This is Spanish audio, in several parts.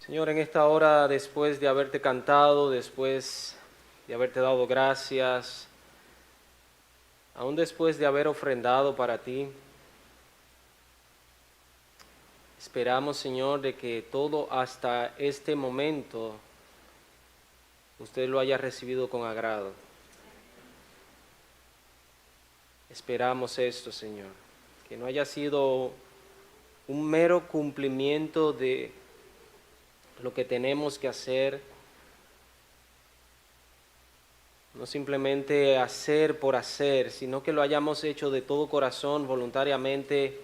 Señor, en esta hora, después de haberte cantado, después de haberte dado gracias, aún después de haber ofrendado para ti, esperamos, Señor, de que todo hasta este momento usted lo haya recibido con agrado. Esperamos esto, Señor, que no haya sido un mero cumplimiento de lo que tenemos que hacer, no simplemente hacer por hacer, sino que lo hayamos hecho de todo corazón, voluntariamente,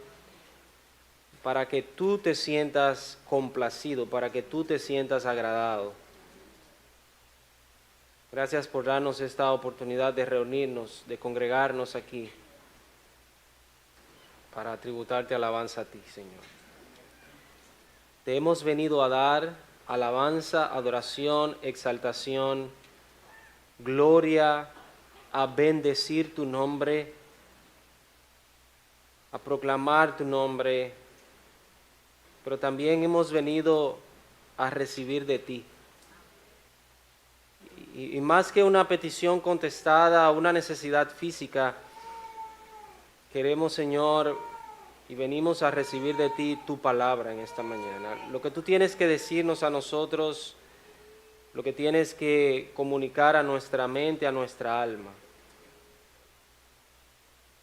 para que tú te sientas complacido, para que tú te sientas agradado. Gracias por darnos esta oportunidad de reunirnos, de congregarnos aquí, para tributarte alabanza a ti, Señor. Te hemos venido a dar alabanza, adoración, exaltación, gloria, a bendecir tu nombre, a proclamar tu nombre, pero también hemos venido a recibir de ti. Y más que una petición contestada, una necesidad física, queremos, Señor, y venimos a recibir de ti tu palabra en esta mañana. Lo que tú tienes que decirnos a nosotros, lo que tienes que comunicar a nuestra mente, a nuestra alma.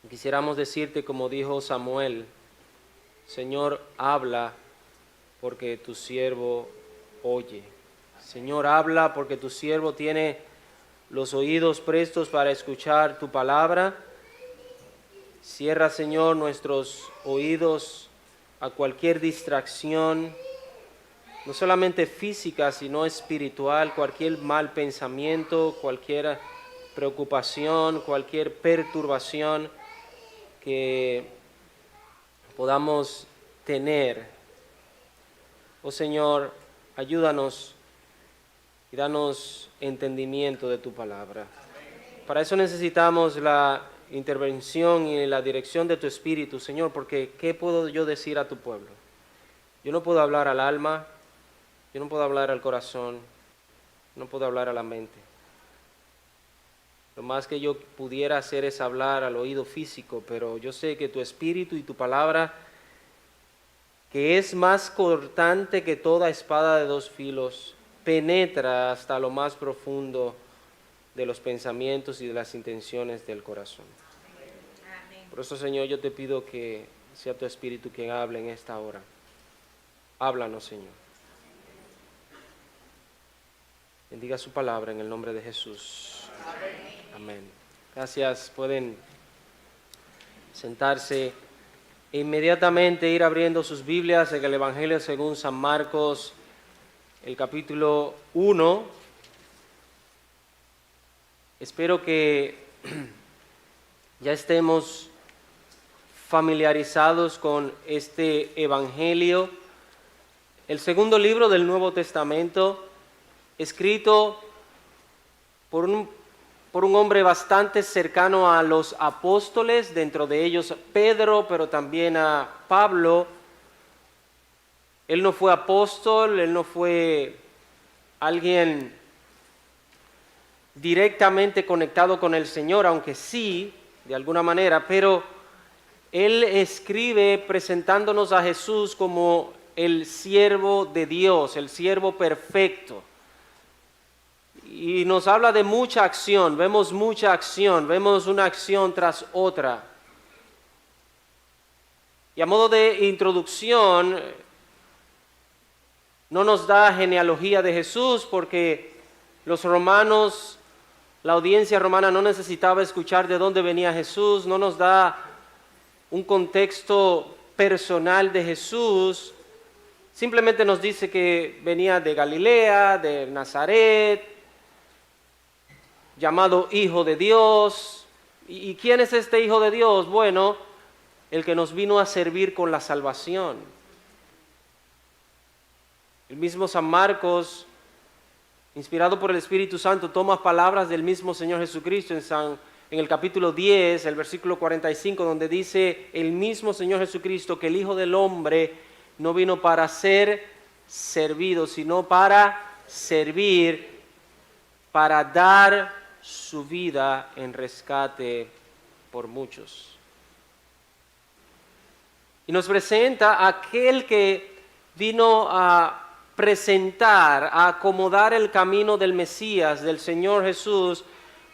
Quisiéramos decirte, como dijo Samuel: Señor, habla porque tu siervo oye. Señor, habla porque tu siervo tiene los oídos prestos para escuchar tu palabra. Cierra, Señor, nuestros oídos a cualquier distracción, no solamente física, sino espiritual, cualquier mal pensamiento, cualquier preocupación, cualquier perturbación que podamos tener. Oh Señor, ayúdanos y danos entendimiento de tu palabra. Para eso necesitamos la intervención y la dirección de tu Espíritu, Señor, porque ¿qué puedo yo decir a tu pueblo? Yo no puedo hablar al alma, yo no puedo hablar al corazón, no puedo hablar a la mente. Lo más que yo pudiera hacer es hablar al oído físico, pero yo sé que tu Espíritu y tu palabra, que es más cortante que toda espada de dos filos, penetra hasta lo más profundo de los pensamientos y de las intenciones del corazón. Por eso, Señor, yo te pido que sea tu Espíritu quien hable en esta hora. Háblanos, Señor. Bendiga su palabra en el nombre de Jesús. Amén. Gracias. Pueden sentarse e inmediatamente ir abriendo sus Biblias en el Evangelio según San Marcos, el capítulo 1. Espero que ya estemos familiarizados con este Evangelio, el segundo libro del Nuevo Testamento, escrito por un hombre bastante cercano a los apóstoles, dentro de ellos Pedro, pero también a Pablo. Él no fue apóstol, él no fue alguien directamente conectado con el Señor, aunque sí, de alguna manera, pero él escribe presentándonos a Jesús como el siervo de Dios, el siervo perfecto. Y nos habla de mucha acción, vemos una acción tras otra. Y a modo de introducción, no nos da genealogía de Jesús porque los romanos, la audiencia romana no necesitaba escuchar de dónde venía Jesús, no nos da un contexto personal de Jesús, simplemente nos dice que venía de Galilea, de Nazaret, llamado Hijo de Dios. ¿Y quién es este Hijo de Dios? Bueno, el que nos vino a servir con la salvación. El mismo San Marcos, inspirado por el Espíritu Santo, toma palabras del mismo Señor Jesucristo en el capítulo 10, el versículo 45, donde dice el mismo Señor Jesucristo que el Hijo del Hombre no vino para ser servido, sino para servir, para dar su vida en rescate por muchos. Y nos presenta a aquel que vino a presentar, a acomodar el camino del Mesías, del Señor Jesús.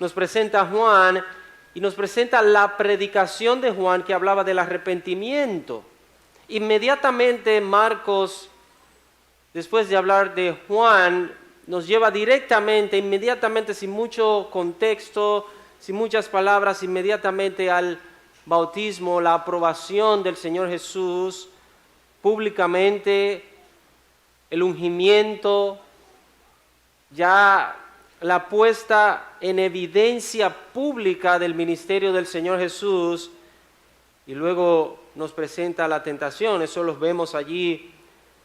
Nos presenta a Juan y nos presenta la predicación de Juan que hablaba del arrepentimiento. Inmediatamente Marcos, después de hablar de Juan, nos lleva directamente, inmediatamente, sin mucho contexto, sin muchas palabras, inmediatamente al bautismo, la aprobación del Señor Jesús públicamente, el ungimiento, ya la puesta en evidencia pública del ministerio del Señor Jesús, y luego nos presenta la tentación. Eso lo vemos allí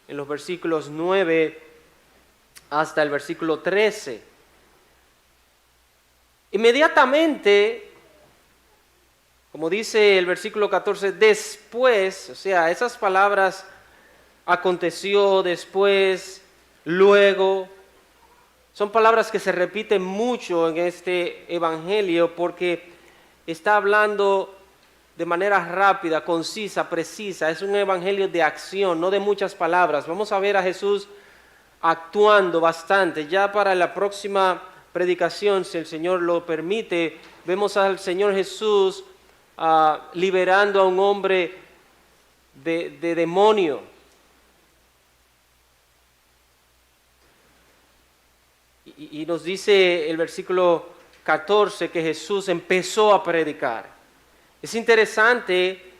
en los versículos 9 hasta el versículo 13. Inmediatamente, como dice el versículo 14, después, o sea, esas palabras aconteció, después, luego, son palabras que se repiten mucho en este evangelio porque está hablando de manera rápida, concisa, precisa. Es un evangelio de acción, no de muchas palabras. Vamos a ver a Jesús actuando bastante. Ya para la próxima predicación, si el Señor lo permite, vemos al Señor Jesús liberando a un hombre de demonio. Y nos dice el versículo 14 que Jesús empezó a predicar. Es interesante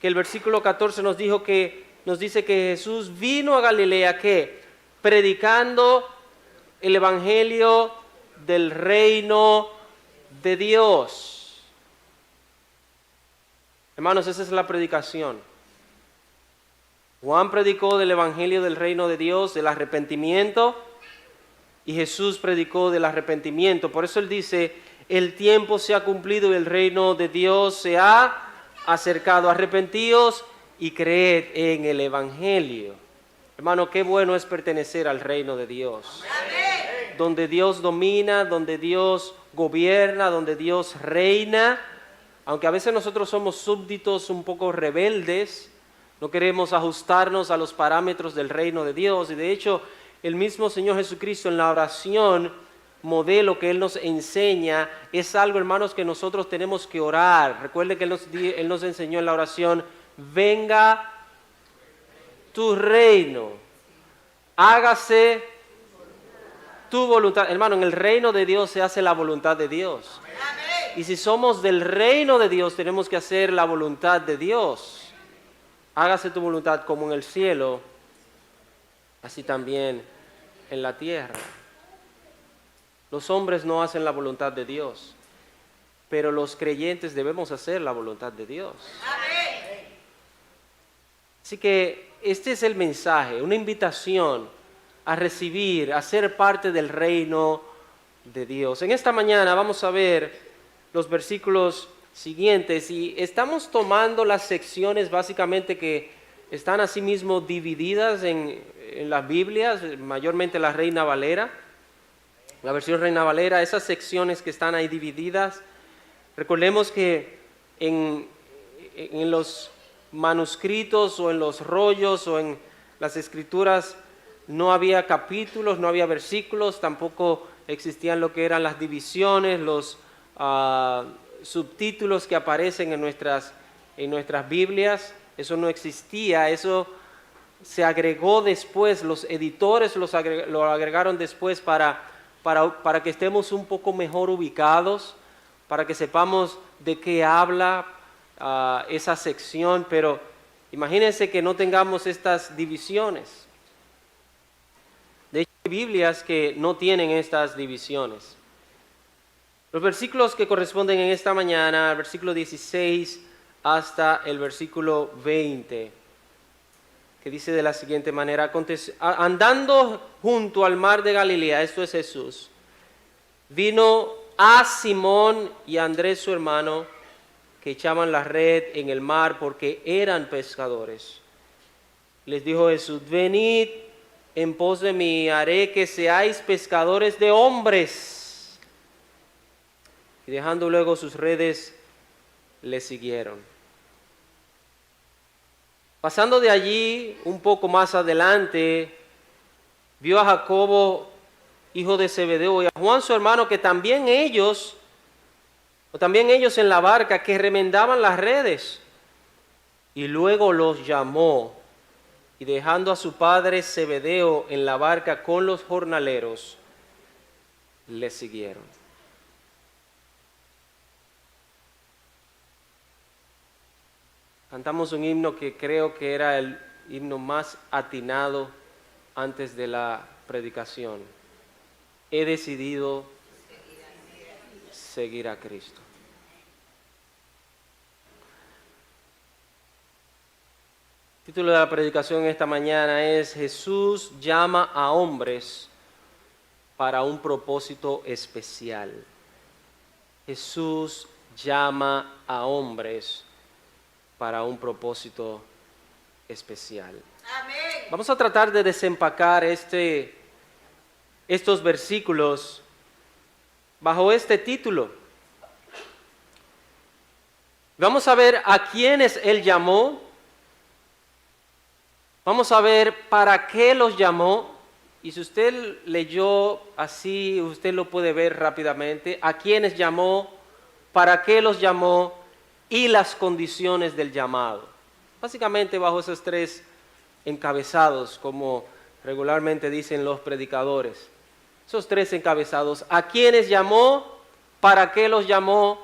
que el versículo 14 nos dice que Jesús vino a Galilea, ¿qué? Predicando el evangelio del reino de Dios. Hermanos, esa es la predicación. Juan predicó del evangelio del reino de Dios, del arrepentimiento, y Jesús predicó del arrepentimiento. Por eso él dice, el tiempo se ha cumplido y el reino de Dios se ha acercado. Arrepentíos y creed en el evangelio. Hermano, qué bueno es pertenecer al reino de Dios. ¡Amén! Donde Dios domina, donde Dios gobierna, donde Dios reina. Aunque a veces nosotros somos súbditos un poco rebeldes, no queremos ajustarnos a los parámetros del reino de Dios. Y de hecho, el mismo Señor Jesucristo en la oración modelo que Él nos enseña es algo, hermanos, que nosotros tenemos que orar. Recuerde que Él nos enseñó en la oración, venga tu reino, hágase tu voluntad. Hermano, en el reino de Dios se hace la voluntad de Dios. Y si somos del reino de Dios, tenemos que hacer la voluntad de Dios. Hágase tu voluntad como en el cielo, así también en la tierra. Los hombres no hacen la voluntad de Dios, pero los creyentes debemos hacer la voluntad de Dios. Amén. Así que este es el mensaje, una invitación a recibir, a ser parte del reino de Dios. En esta mañana vamos a ver los versículos siguientes y estamos tomando las secciones básicamente que están asimismo divididas en las Biblias, mayormente la Reina Valera, la versión Reina Valera, esas secciones que están ahí divididas. Recordemos que en los manuscritos o en los rollos o en las escrituras no había capítulos, no había versículos, tampoco existían lo que eran las divisiones, los subtítulos que aparecen en nuestras Biblias. Eso no existía, eso se agregó después, los editores lo agregaron después para que estemos un poco mejor ubicados, para que sepamos de qué habla esa sección, pero imagínense que no tengamos estas divisiones. De hecho, hay Biblias que no tienen estas divisiones. Los versículos que corresponden en esta mañana, el versículo 16 hasta el versículo 20, que dice de la siguiente manera, andando junto al mar de Galilea, esto es Jesús, vino a Simón y a Andrés su hermano, que echaban la red en el mar porque eran pescadores. Les dijo Jesús, venid, en pos de mí, haré que seáis pescadores de hombres. Y dejando luego sus redes, le siguieron. Pasando de allí, un poco más adelante, vio a Jacobo, hijo de Zebedeo, y a Juan su hermano, que también ellos en la barca, que remendaban las redes. Y luego los llamó, y dejando a su padre Zebedeo en la barca con los jornaleros, le siguieron. Cantamos un himno que creo que era el himno más atinado antes de la predicación. He decidido seguir a Cristo. El título de la predicación esta mañana es Jesús llama a hombres para un propósito especial. Jesús llama a hombres para un propósito especial. Amén. Vamos a tratar de desempacar estos versículos bajo este título. Vamos a ver a quiénes Él llamó. Vamos a ver para qué los llamó. Y si usted leyó así, usted lo puede ver rápidamente. A quiénes llamó, para qué los llamó y las condiciones del llamado. Básicamente bajo esos tres encabezados, como regularmente dicen los predicadores. Esos tres encabezados. A quiénes llamó, para qué los llamó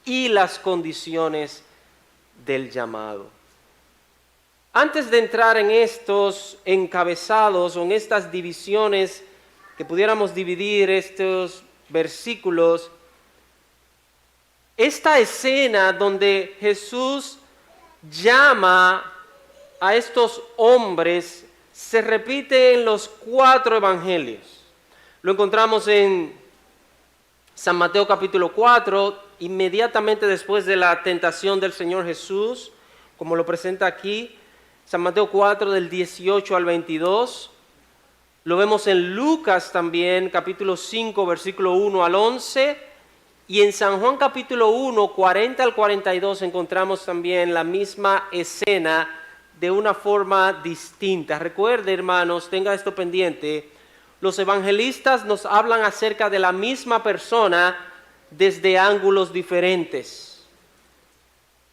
y las condiciones del llamado. Antes de entrar en estos encabezados o en estas divisiones que pudiéramos dividir estos versículos, esta escena donde Jesús llama a estos hombres se repite en los 4 evangelios. Lo encontramos en San Mateo capítulo 4, inmediatamente después de la tentación del Señor Jesús, como lo presenta aquí. San Mateo 4 del 18 al 22. Lo vemos en Lucas también, capítulo 5, versículo 1 al 11. Y en San Juan capítulo 1, 40 al 42 encontramos también la misma escena de una forma distinta. Recuerde, hermanos, tenga esto pendiente. Los evangelistas nos hablan acerca de la misma persona desde ángulos diferentes.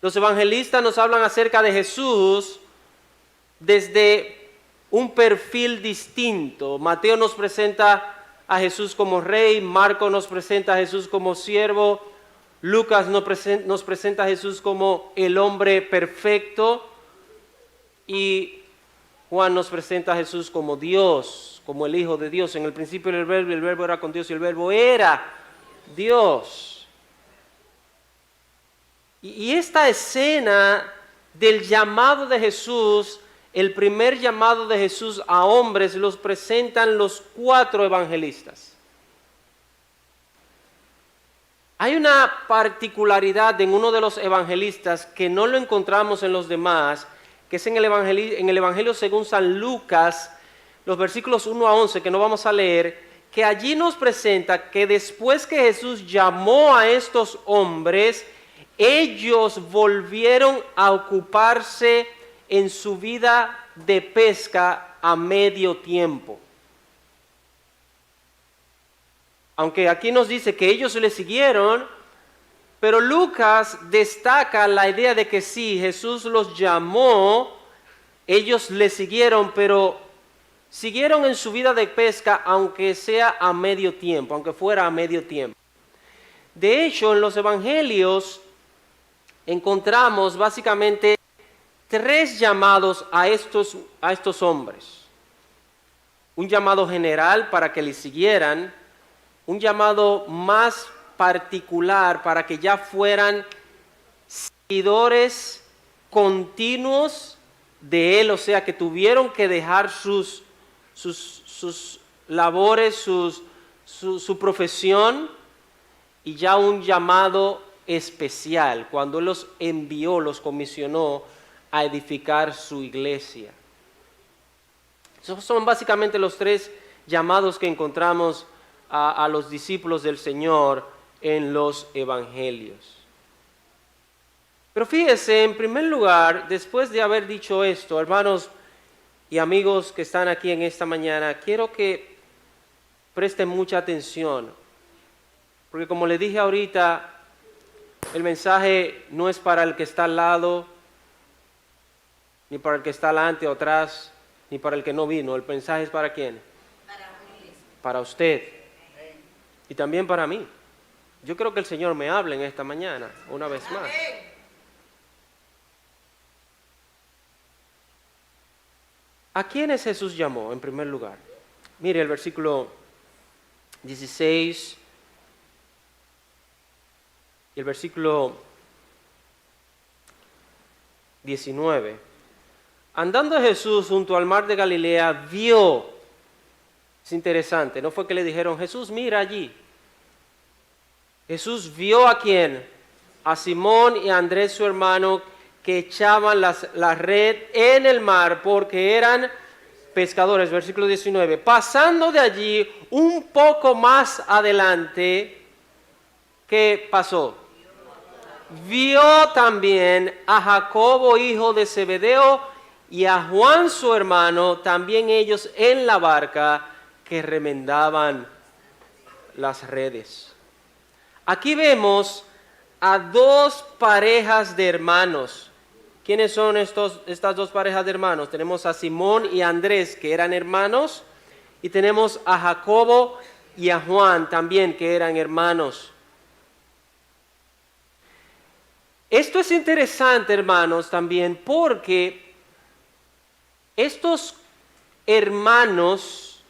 Los evangelistas nos hablan acerca de Jesús desde un perfil distinto. Mateo nos presenta a Jesús como rey, Marcos nos presenta a Jesús como siervo, Lucas nos presenta a Jesús como el hombre perfecto y Juan nos presenta a Jesús como Dios, como el Hijo de Dios. En el principio era el verbo era con Dios y el verbo era Dios. Y esta escena del llamado de Jesús, el primer llamado de Jesús a hombres, los presentan los 4 evangelistas. Hay una particularidad en uno de los evangelistas que no lo encontramos en los demás, que es en el Evangelio según San Lucas, los versículos 1 a 11, que no vamos a leer, que allí nos presenta que después que Jesús llamó a estos hombres, ellos volvieron a ocuparse en su vida de pesca a medio tiempo. Aunque aquí nos dice que ellos le siguieron, pero Lucas destaca la idea de que sí, Jesús los llamó, ellos le siguieron, pero siguieron en su vida de pesca aunque sea a medio tiempo, aunque fuera a medio tiempo. De hecho, en los evangelios encontramos básicamente 3 llamados a estos hombres. Un llamado general para que le siguieran, un llamado más particular para que ya fueran seguidores continuos de Él, o sea que tuvieron que dejar sus labores, su profesión, y ya un llamado especial cuando Él los envió, los comisionó a edificar su iglesia. Esos son básicamente los tres llamados que encontramos a los discípulos del Señor en los evangelios. Pero fíjese, en primer lugar, después de haber dicho esto, hermanos y amigos que están aquí en esta mañana, quiero que presten mucha atención, porque como les dije ahorita, el mensaje no es para el que está al lado, ni para el que está adelante o atrás, ni para el que no vino. El mensaje es para quién? Para usted. Y también para mí. Yo creo que el Señor me hable en esta mañana, una vez más. ¿A quiénes Jesús llamó en primer lugar? Mire el versículo 16 y el versículo 19. Andando Jesús junto al mar de Galilea, vio, es interesante, no fue que le dijeron, Jesús, mira allí. Jesús vio ¿a quién? A Simón y a Andrés su hermano, que echaban la red en el mar porque eran pescadores. Versículo 19. Pasando de allí un poco más adelante, ¿qué pasó? Vio también a Jacobo, hijo de Zebedeo, y a Juan su hermano, también ellos en la barca, que remendaban las redes. Aquí vemos a dos parejas de hermanos. ¿Quiénes son estas dos parejas de hermanos? Tenemos a Simón y a Andrés, que eran hermanos, y tenemos a Jacobo y a Juan también, que eran hermanos. Esto es interesante, hermanos, también porque estos hermanos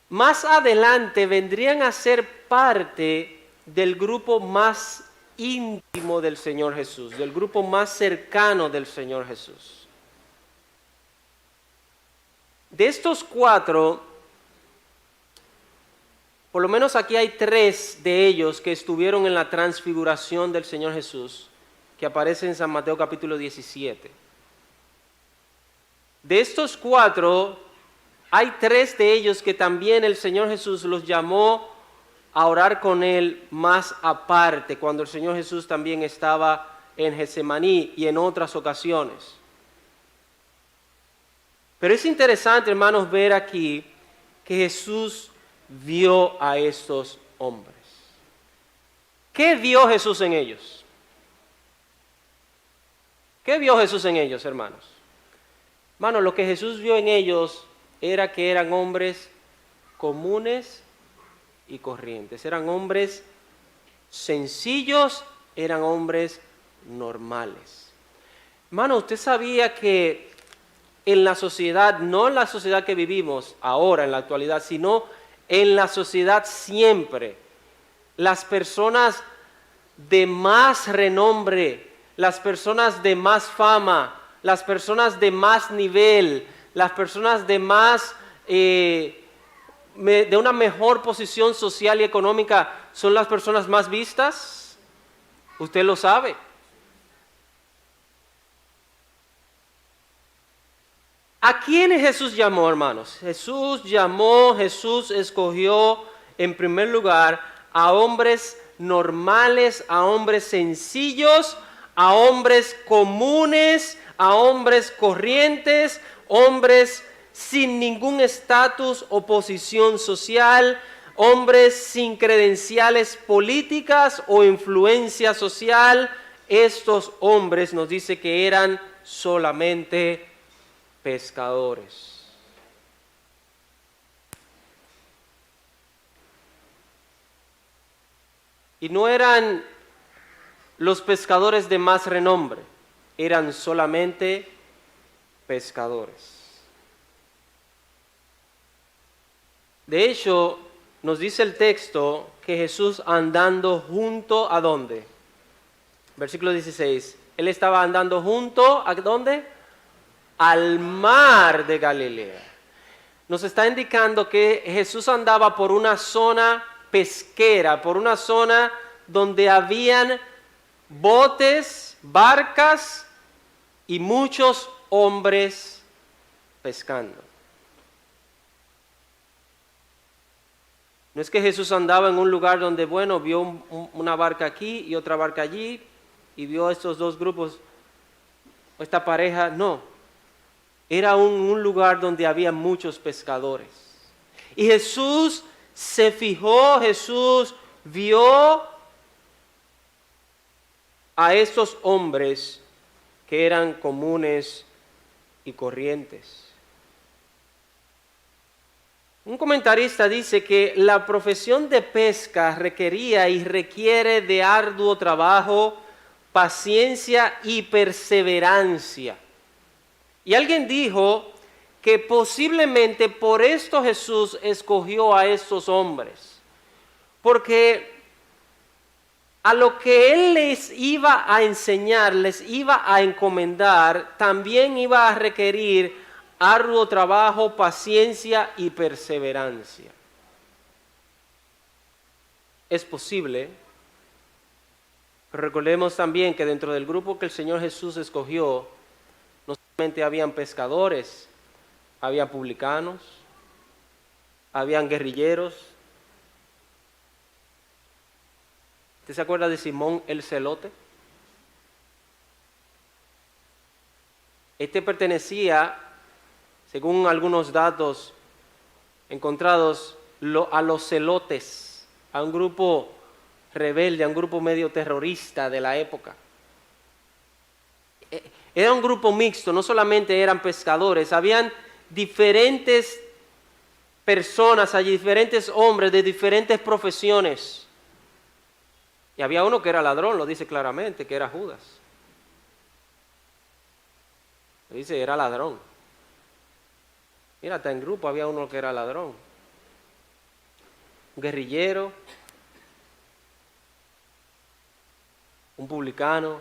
más adelante vendrían a ser parte del grupo más íntimo del Señor Jesús, del grupo más cercano del Señor Jesús. De estos cuatro, por lo menos aquí hay tres de ellos que estuvieron en la transfiguración del Señor Jesús, que aparece en San Mateo capítulo 17. De estos cuatro, hay tres de ellos que también el Señor Jesús los llamó a orar con él más aparte, cuando el Señor Jesús también estaba en Getsemaní y en otras ocasiones. Pero es interesante, hermanos, ver aquí que Jesús vio a estos hombres. ¿Qué vio Jesús en ellos? ¿Qué vio Jesús en ellos, hermanos? Hermanos, lo que Jesús vio en ellos era que eran hombres comunes y corrientes. Eran hombres sencillos, eran hombres normales. Hermano, ¿usted sabía que en la sociedad, no en la sociedad que vivimos ahora, en la actualidad, sino en la sociedad siempre, las personas de más renombre, las personas de más fama, las personas de más nivel, las personas de más de una mejor posición social y económica son las personas más vistas? Usted lo sabe. ¿A quién Jesús llamó, hermanos? Jesús escogió en primer lugar a hombres normales, a hombres sencillos, a hombres comunes, a hombres corrientes, hombres sin ningún estatus o posición social, hombres sin credenciales políticas o influencia social. Estos hombres nos dice que eran solamente pescadores. Y no eran los pescadores de más renombre, eran solamente pescadores. De hecho, nos dice el texto que Jesús andando junto ¿a dónde? Versículo 16. Él estaba andando junto ¿a dónde? Al mar de Galilea. Nos está indicando que Jesús andaba por una zona pesquera, por una zona donde habían botes, barcas y muchos hombres pescando. No es que Jesús andaba en un lugar donde, bueno, vio una barca aquí y otra barca allí y vio estos dos grupos, esta pareja, no. Era un lugar donde había muchos pescadores. Y Jesús se fijó, Jesús vio a estos hombres que eran comunes y corrientes. Un comentarista dice que la profesión de pesca requería y requiere de arduo trabajo, paciencia y perseverancia. Y alguien dijo que posiblemente por esto Jesús escogió a estos hombres, porque a lo que Él les iba a enseñar, les iba a encomendar, también iba a requerir arduo trabajo, paciencia y perseverancia. Es posible, pero recordemos también que dentro del grupo que el Señor Jesús escogió, no solamente habían pescadores, había publicanos, habían guerrilleros. ¿Usted se acuerda de Simón el Celote? Este pertenecía, según algunos datos encontrados, a los celotes, a un grupo rebelde, a un grupo medio terrorista de la época. Era un grupo mixto, no solamente eran pescadores, habían diferentes personas allí, diferentes hombres de diferentes profesiones. Y había uno que era ladrón, lo dice claramente, que era Judas. Lo dice, era ladrón. Mira, hasta en grupo había uno que era ladrón. Un guerrillero, un publicano.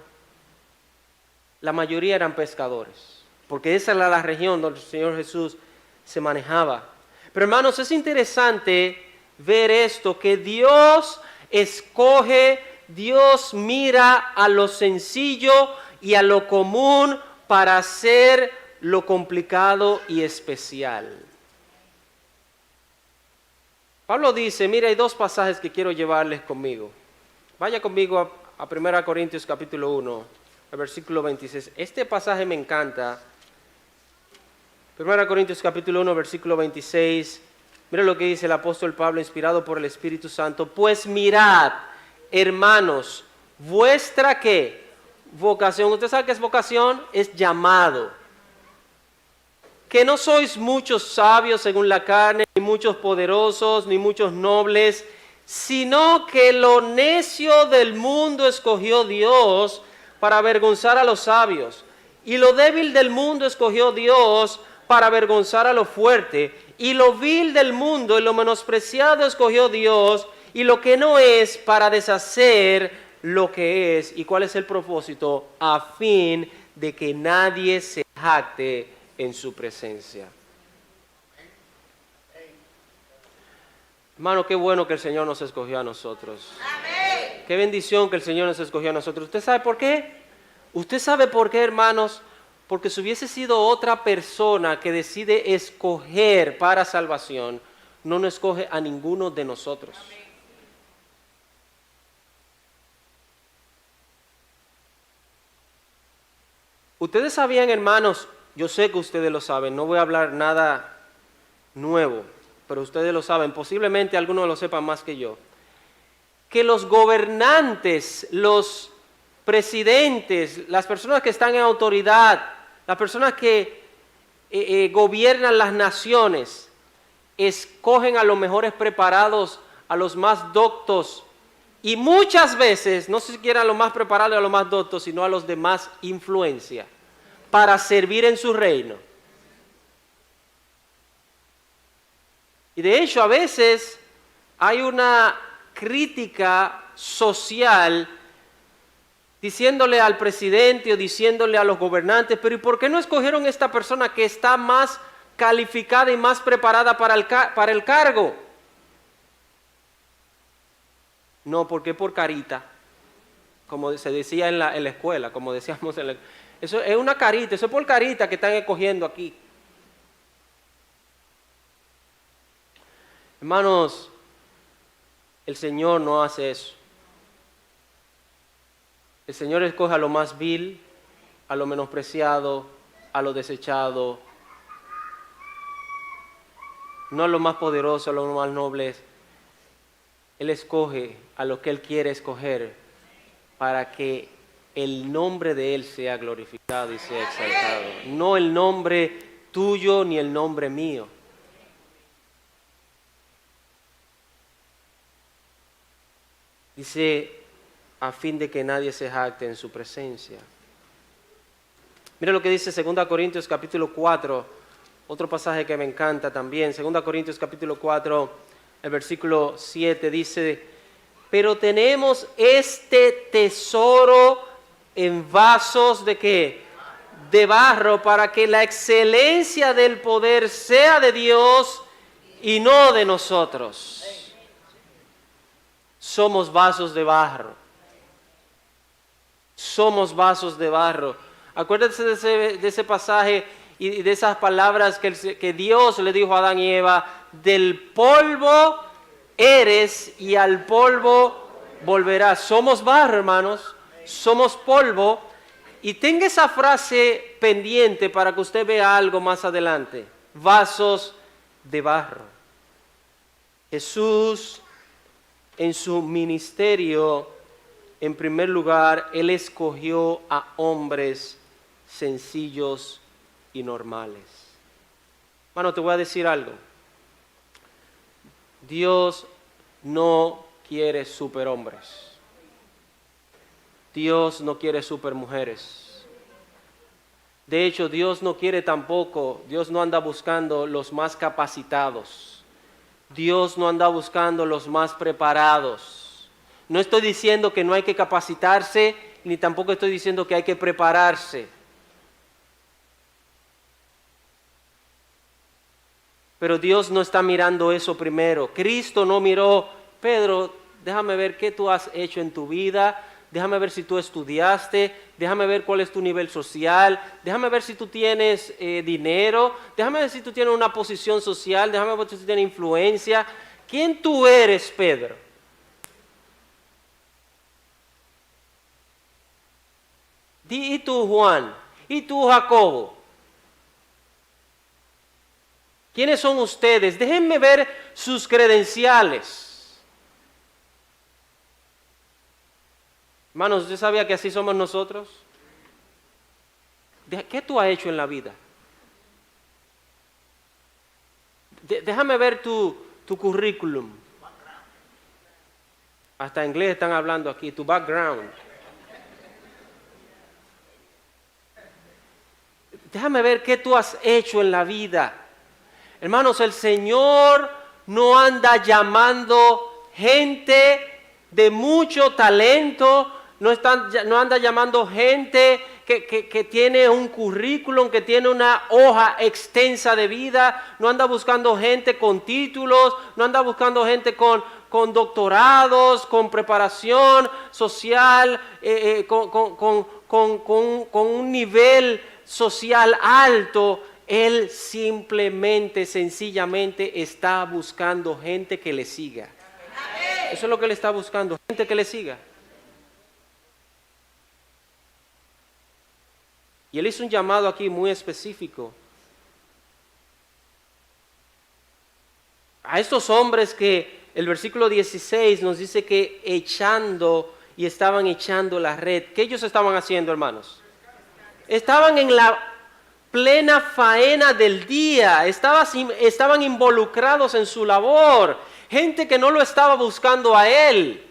La mayoría eran pescadores, porque esa era la región donde el Señor Jesús se manejaba. Pero hermanos, es interesante ver esto, que Dios escoge, Dios mira a lo sencillo y a lo común para hacer lo complicado y especial. Pablo dice, mira, hay dos pasajes que quiero llevarles conmigo. Vaya conmigo a 1 Corintios capítulo 1, el versículo 26. Este pasaje me encanta. 1 Corintios capítulo 1, versículo 26. Mira lo que dice el apóstol Pablo, inspirado por el Espíritu Santo. Pues mirad, hermanos, vuestra ¿qué? Vocación. ¿Usted sabe qué es vocación? Es llamado. Que no sois muchos sabios según la carne, ni muchos poderosos, ni muchos nobles, sino que lo necio del mundo escogió Dios para avergonzar a los sabios, y lo débil del mundo escogió Dios para avergonzar a lo fuerte, y lo vil del mundo y lo menospreciado escogió Dios, y lo que no es para deshacer lo que es. ¿Y cuál es el propósito? A fin de que nadie se jacte en su presencia. Hermano, qué bueno que el Señor nos escogió a nosotros. Amén. Qué bendición que el Señor nos escogió a nosotros. ¿Usted sabe por qué? ¿Usted sabe por qué, hermanos? Porque si hubiese sido otra persona que decide escoger para salvación, no nos escoge a ninguno de nosotros. Amén. Ustedes sabían, hermanos, yo sé que ustedes lo saben, no voy a hablar nada nuevo, pero ustedes lo saben, posiblemente algunos lo sepan más que yo, que los gobernantes, los presidentes, las personas que están en autoridad, las personas que gobiernan las naciones, escogen a los mejores preparados, a los más doctos, y muchas veces, no siquiera a los más preparados y a los más doctos, sino a los de más influencia, para servir en su reino. Y de hecho, a veces hay una crítica social diciéndole al presidente o diciéndole a los gobernantes, pero ¿y por qué no escogieron esta persona que está más calificada y más preparada para el cargo? No, porque por carita, como se decía en la escuela, como decíamos eso es una carita, eso es por carita que están escogiendo aquí. Hermanos, el Señor no hace eso. El Señor escoge a lo más vil, a lo menospreciado, a lo desechado, no a lo más poderoso, a lo más noble. Él escoge a lo que Él quiere escoger para que el nombre de Él sea glorificado y sea exaltado. No el nombre tuyo ni el nombre mío. Dice, a fin de que nadie se jacte en su presencia. Mira lo que dice 2 Corintios capítulo 4, otro pasaje que me encanta también. 2 Corintios capítulo 4, el versículo 7 dice, pero tenemos este tesoro en vasos ¿de qué? De barro, para que la excelencia del poder sea de Dios y no de nosotros. Somos vasos de barro. Somos vasos de barro. Acuérdense de ese pasaje y de esas palabras que Dios le dijo a Adán y Eva, del polvo eres y al polvo volverás. Somos barro, hermanos, somos polvo. Y tenga esa frase pendiente para que usted vea algo más adelante. Vasos de barro. Jesús en su ministerio, en primer lugar, Él escogió a hombres sencillos y normales. Bueno, te voy a decir algo. Dios no quiere superhombres. Dios no quiere supermujeres. De hecho, Dios no quiere tampoco, Dios no anda buscando los más capacitados. Dios no anda buscando los más preparados. No estoy diciendo que no hay que capacitarse, ni tampoco estoy diciendo que hay que prepararse. Pero Dios no está mirando eso primero. Cristo no miró, Pedro, déjame ver qué tú has hecho en tu vida, déjame ver si tú estudiaste, déjame ver cuál es tu nivel social, déjame ver si tú tienes dinero, déjame ver si tú tienes una posición social, déjame ver si tú tienes influencia. ¿Quién tú eres, Pedro? ¿Y tú, Juan? ¿Y tú, Jacobo? ¿Quiénes son ustedes? Déjenme ver sus credenciales. Hermanos, ¿usted sabía que así somos nosotros? ¿Qué tú has hecho en la vida? Déjame ver tu currículum. Hasta inglés están hablando aquí, tu background. Déjame ver qué tú has hecho en la vida. Hermanos, el Señor no anda llamando gente de mucho talento, no anda llamando gente que tiene un currículum, que tiene una hoja extensa de vida, no anda buscando gente con títulos, no anda buscando gente con doctorados, con preparación social, con un nivel social alto. Él simplemente, sencillamente está buscando gente que le siga. Eso es lo que Él está buscando, gente que le siga. Y Él hizo un llamado aquí muy específico a estos hombres que el versículo 16 nos dice que estaban echando la red. ¿Qué ellos estaban haciendo, hermanos? Estaban en la plena faena del día, estaban involucrados en su labor, gente que no lo estaba buscando a Él,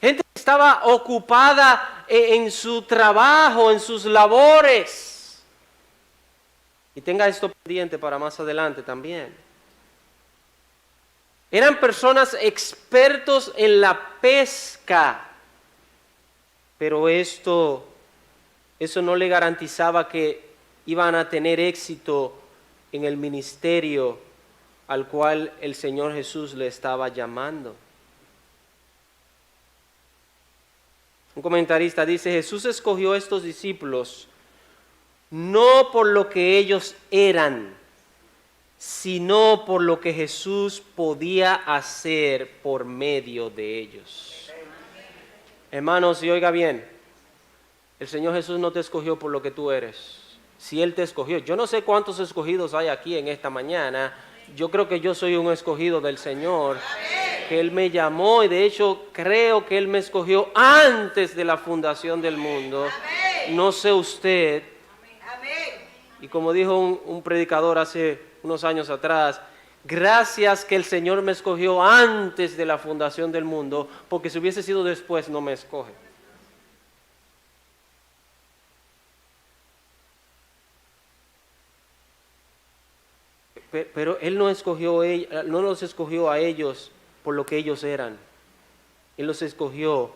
gente que estaba ocupada en su trabajo, en sus labores. Y tenga esto pendiente para más adelante también. Eran personas expertos en la pesca, pero eso no le garantizaba que iban a tener éxito en el ministerio al cual el Señor Jesús le estaba llamando. Un comentarista dice, Jesús escogió a estos discípulos no por lo que ellos eran, sino por lo que Jesús podía hacer por medio de ellos. Hermanos, y oiga bien, el Señor Jesús no te escogió por lo que tú eres. Si Él te escogió, yo no sé cuántos escogidos hay aquí en esta mañana. Yo creo que yo soy un escogido del Señor, que Él me llamó y de hecho creo que Él me escogió antes de la fundación del mundo. No sé usted. Y como dijo un predicador hace unos años atrás, gracias que el Señor me escogió antes de la fundación del mundo, porque si hubiese sido después no me escoge. Pero Él no los escogió a ellos por lo que ellos eran. Él los escogió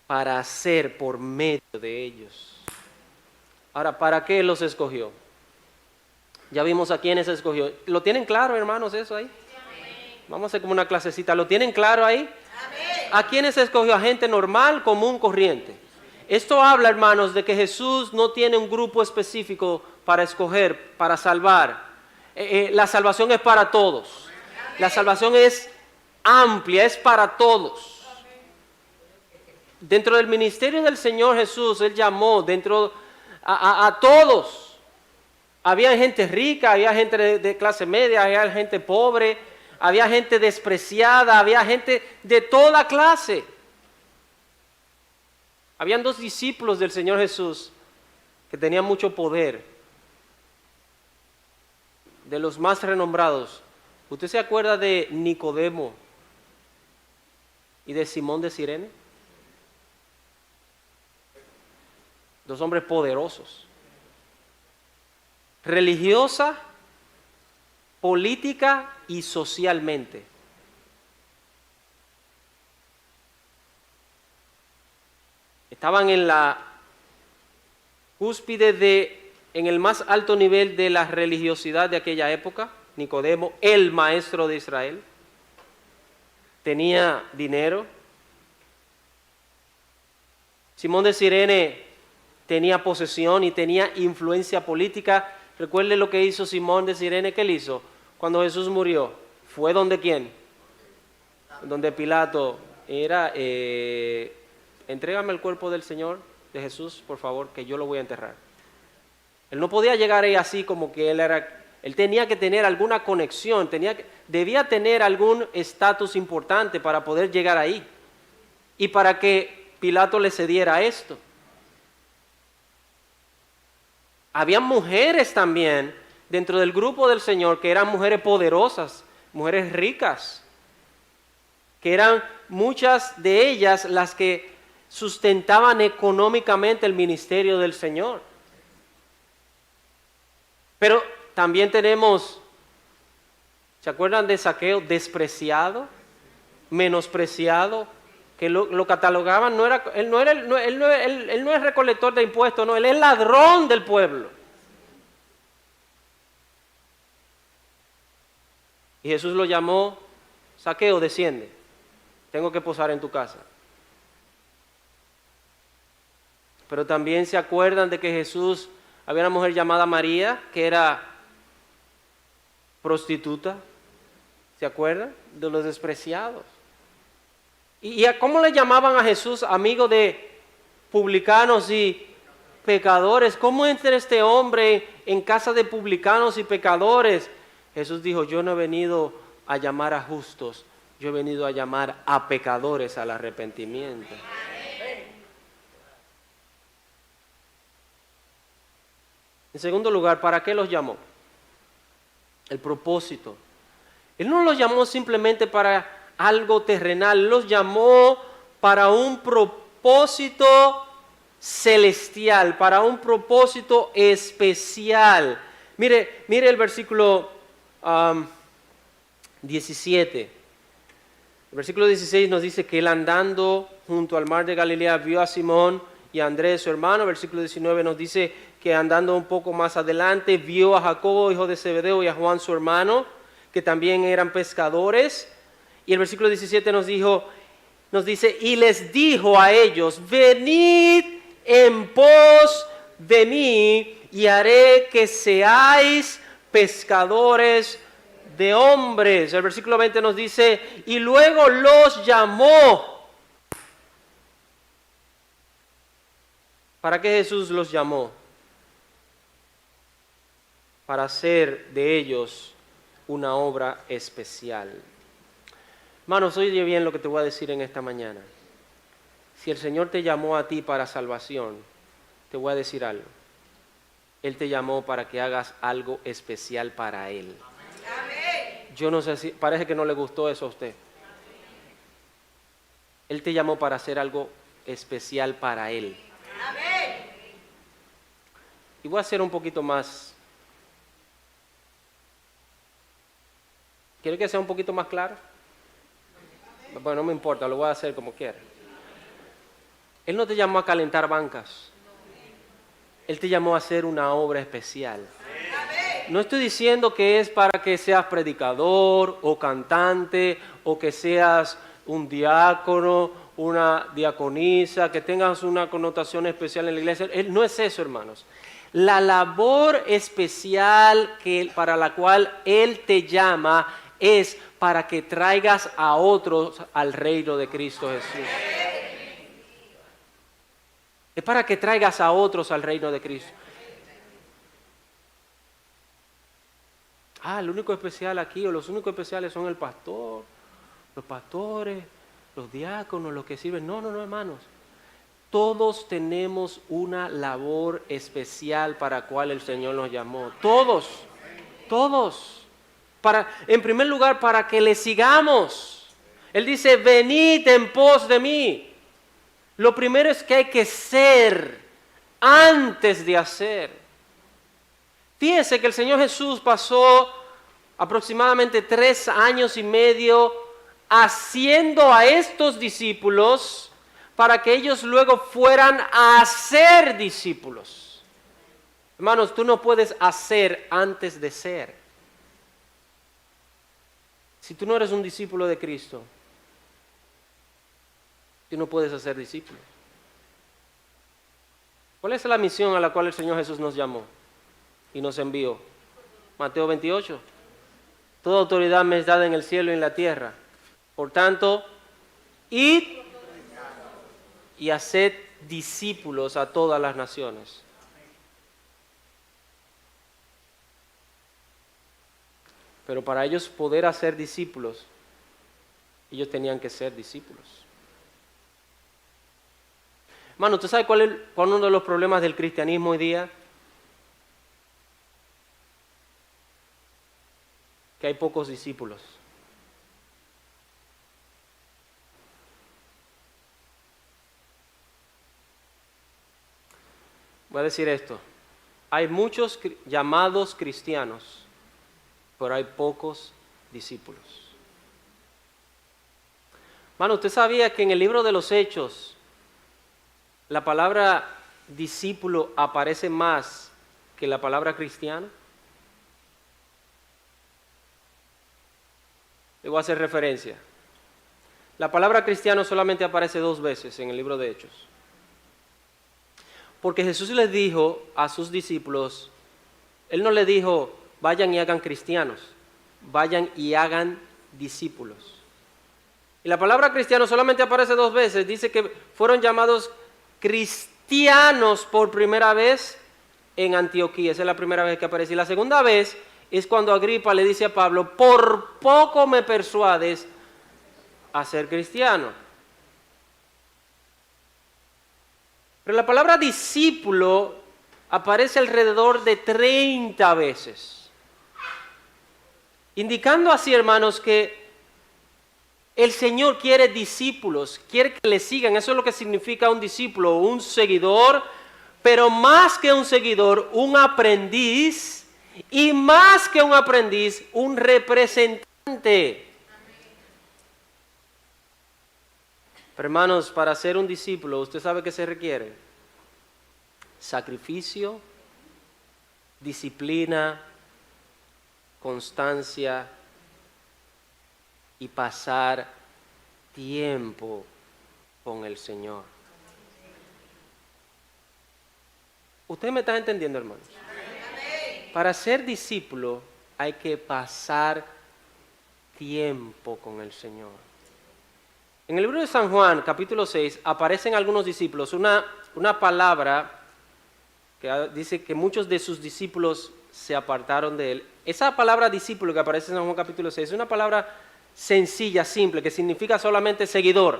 para hacer por medio de ellos. Ahora, ¿para qué los escogió? Ya vimos a quiénes escogió. ¿Lo tienen claro, hermanos, eso ahí? Vamos a hacer como una clasecita. ¿Lo tienen claro ahí? ¿A quiénes escogió? A gente normal, común, corriente. Esto habla, hermanos, de que Jesús no tiene un grupo específico para escoger, para salvar. La salvación es para todos. La salvación es amplia, es para todos. Dentro del ministerio del Señor Jesús, Él llamó a todos. Había gente rica, había gente de clase media, había gente pobre, había gente despreciada, había gente de toda clase. Habían 2 discípulos del Señor Jesús que tenían mucho poder, de los más renombrados. ¿Usted se acuerda de Nicodemo y de Simón de Cirene? 2 hombres poderosos. Religiosa, política y socialmente. Estaban en la cúspide en el más alto nivel de la religiosidad de aquella época. Nicodemo, el maestro de Israel, tenía dinero. Simón de Cirene tenía posesión y tenía influencia política. Recuerde lo que hizo Simón de Cirene. ¿Qué él hizo? Cuando Jesús murió, ¿fue donde quién? Donde Pilato. Entrégame el cuerpo del Señor, de Jesús, por favor, que yo lo voy a enterrar. Él no podía llegar ahí así como que él tenía que tener alguna conexión, debía tener algún estatus importante para poder llegar ahí y para que Pilato le cediera esto. Había mujeres también dentro del grupo del Señor que eran mujeres poderosas, mujeres ricas, que eran muchas de ellas las que sustentaban económicamente el ministerio del Señor. Pero también tenemos, ¿se acuerdan de Zaqueo? Despreciado, menospreciado, que lo catalogaban, él no es recolector de impuestos, no, él es ladrón del pueblo. Y Jesús lo llamó: Zaqueo, desciende, tengo que posar en tu casa. Pero también se acuerdan de que Jesús, había una mujer llamada María, que era prostituta. ¿Se acuerdan? De los despreciados. ¿Y cómo le llamaban a Jesús? Amigo de publicanos y pecadores. ¿Cómo entra este hombre en casa de publicanos y pecadores? Jesús dijo: yo no he venido a llamar a justos, yo he venido a llamar a pecadores al arrepentimiento. En segundo lugar, ¿para qué los llamó? El propósito. Él no los llamó simplemente para algo terrenal, Él los llamó para un propósito celestial, para un propósito especial. Mire el versículo 17. El versículo 16 nos dice que él, andando junto al mar de Galilea, vio a Simón y a Andrés, su hermano. El versículo 19 nos dice que andando un poco más adelante vio a Jacobo, hijo de Zebedeo, y a Juan, su hermano, que también eran pescadores. Y el versículo 17 nos dice, y les dijo a ellos: venid en pos de mí, y haré que seáis pescadores de hombres. El versículo 20 nos dice, y luego los llamó. ¿Para qué Jesús los llamó? Para hacer de ellos una obra especial. Hermanos, oye bien lo que te voy a decir en esta mañana. Si el Señor te llamó a ti para salvación, te voy a decir algo. Él te llamó para que hagas algo especial para Él. Yo no sé si, parece que no le gustó eso a usted. Él te llamó para hacer algo especial para Él. Y voy a hacer un poquito más. ¿Quiere que sea un poquito más claro? Bueno, no me importa, lo voy a hacer como quiera. Él no te llamó a calentar bancas. Él te llamó a hacer una obra especial. No estoy diciendo que es para que seas predicador o cantante o que seas un diácono, una diaconisa, que tengas una connotación especial en la iglesia. No es eso, hermanos. La labor especial para la cual Él te llama es para que traigas a otros al reino de Cristo Jesús. Es para que traigas a otros al reino de Cristo. El único especial aquí, o los únicos especiales son el pastor, los pastores, los diáconos, los que sirven. No, hermanos. Todos tenemos una labor especial para la cual el Señor nos llamó. Todos. En primer lugar, para que le sigamos. Él dice, venid en pos de mí. Lo primero es que hay que ser antes de hacer. Fíjense que el Señor Jesús pasó aproximadamente 3 años y medio haciendo a estos discípulos para que ellos luego fueran a ser discípulos. Hermanos, tú no puedes hacer antes de ser. Si tú no eres un discípulo de Cristo, tú no puedes hacer discípulos. ¿Cuál es la misión a la cual el Señor Jesús nos llamó y nos envió? Mateo 28. Toda autoridad me es dada en el cielo y en la tierra. Por tanto, id y haced discípulos a todas las naciones. Pero para ellos poder hacer discípulos, ellos tenían que ser discípulos. Hermano, ¿usted sabe cuál es uno de los problemas del cristianismo hoy día? Que hay pocos discípulos. Voy a decir esto. Hay muchos llamados cristianos, pero hay pocos discípulos. Hermano, ¿usted sabía que en el libro de los Hechos la palabra discípulo aparece más que la palabra cristiano? Le voy a hacer referencia. La palabra cristiano solamente aparece 2 veces en el libro de Hechos. Porque Jesús les dijo a sus discípulos, Él no les dijo, vayan y hagan cristianos, vayan y hagan discípulos. Y la palabra cristiano solamente aparece 2 veces. Dice que fueron llamados cristianos por primera vez en Antioquía. Esa es la primera vez que aparece. Y la segunda vez es cuando Agripa le dice a Pablo, por poco me persuades a ser cristiano. Pero la palabra discípulo aparece alrededor de 30 veces. Indicando así, hermanos, que el Señor quiere discípulos, quiere que le sigan. Eso es lo que significa un discípulo, un seguidor, pero más que un seguidor, un aprendiz. Y más que un aprendiz, un representante. Pero hermanos, para ser un discípulo, ¿usted sabe qué se requiere? Sacrificio, disciplina, constancia y pasar tiempo con el Señor. ¿Usted me está entendiendo, hermanos? Para ser discípulo hay que pasar tiempo con el Señor. En el libro de San Juan, capítulo 6, aparecen algunos discípulos, una palabra que dice que muchos de sus discípulos se apartaron de él. Esa palabra discípulo que aparece en San Juan capítulo 6 es una palabra sencilla, simple, que significa solamente seguidor.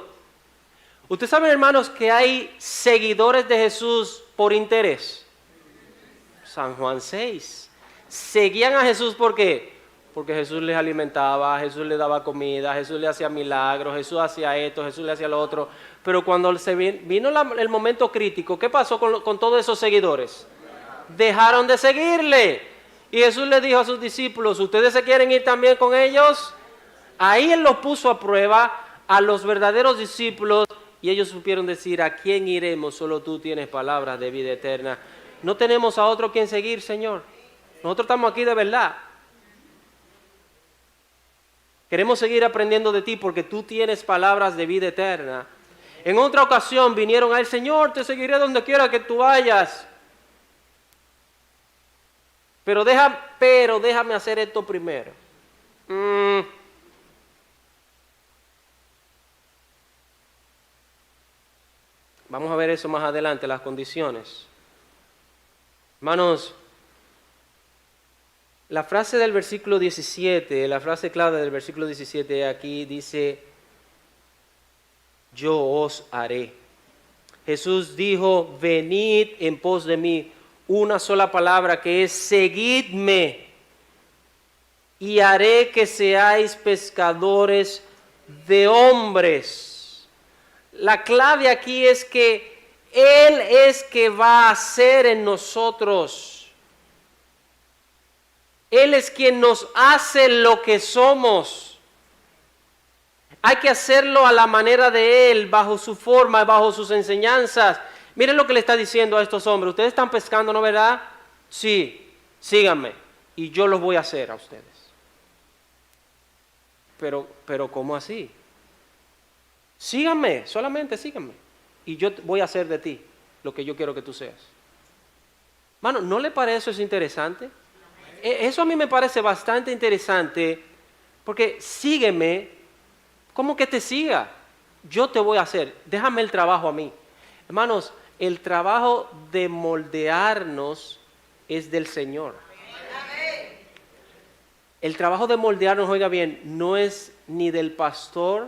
Ustedes saben, hermanos, que hay seguidores de Jesús por interés. San Juan 6. Seguían a Jesús ¿por qué? Porque Jesús les alimentaba, Jesús les daba comida, Jesús le hacía milagros, Jesús hacía esto, Jesús le hacía lo otro. Pero cuando vino el momento crítico, ¿qué pasó con todos esos seguidores? Dejaron de seguirle. Y Jesús le dijo a sus discípulos, ¿ustedes se quieren ir también con ellos? Ahí Él los puso a prueba a los verdaderos discípulos y ellos supieron decir, ¿a quién iremos? Solo tú tienes palabras de vida eterna. No tenemos a otro quien seguir, Señor. Nosotros estamos aquí de verdad. Queremos seguir aprendiendo de ti porque tú tienes palabras de vida eterna. En otra ocasión vinieron a él, Señor, te seguiré donde quiera que tú vayas. Pero déjame hacer esto primero. Vamos a ver eso más adelante, las condiciones. Hermanos, la frase del versículo 17, la frase clave del versículo 17 aquí dice, yo os haré. Jesús dijo, venid en pos de mí, una sola palabra que es seguidme y haré que seáis pescadores de hombres. La clave aquí es que Él es que va a hacer en nosotros. Él es quien nos hace lo que somos. Hay que hacerlo a la manera de Él, bajo su forma, bajo sus enseñanzas. Miren lo que le está diciendo a estos hombres. Ustedes están pescando, ¿no verdad? Sí, síganme y yo los voy a hacer a ustedes. Pero ¿cómo así? Síganme, solamente síganme. Y yo voy a hacer de ti lo que yo quiero que tú seas. Mano, ¿no le parece eso interesante? Eso a mí me parece bastante interesante, porque sígueme, ¿cómo que te siga? Yo te voy a hacer, déjame el trabajo a mí. Hermanos, el trabajo de moldearnos es del Señor. El trabajo de moldearnos, oiga bien, no es ni del pastor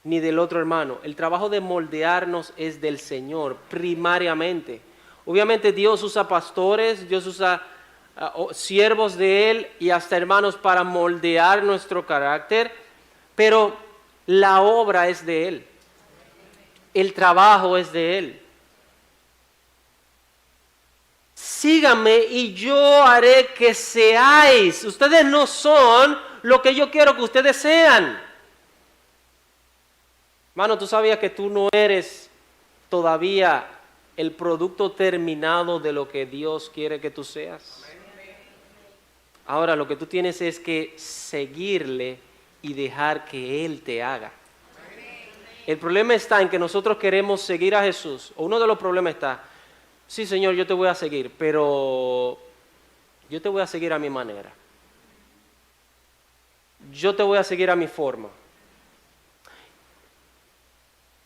ni del otro hermano. El trabajo de moldearnos es del Señor, primariamente. Obviamente Dios usa pastores, Dios usa siervos de Él y hasta hermanos para moldear nuestro carácter, pero la obra es de Él, el trabajo es de Él. Síganme y yo haré que seáis. Ustedes no son lo que yo quiero que ustedes sean. Hermano, ¿tú sabías que tú no eres todavía el producto terminado de lo que Dios quiere que tú seas? Ahora lo que tú tienes es que seguirle y dejar que Él te haga. El problema está en que nosotros queremos seguir a Jesús. Uno de los problemas está, sí Señor, yo te voy a seguir, pero yo te voy a seguir a mi manera. Yo te voy a seguir a mi forma.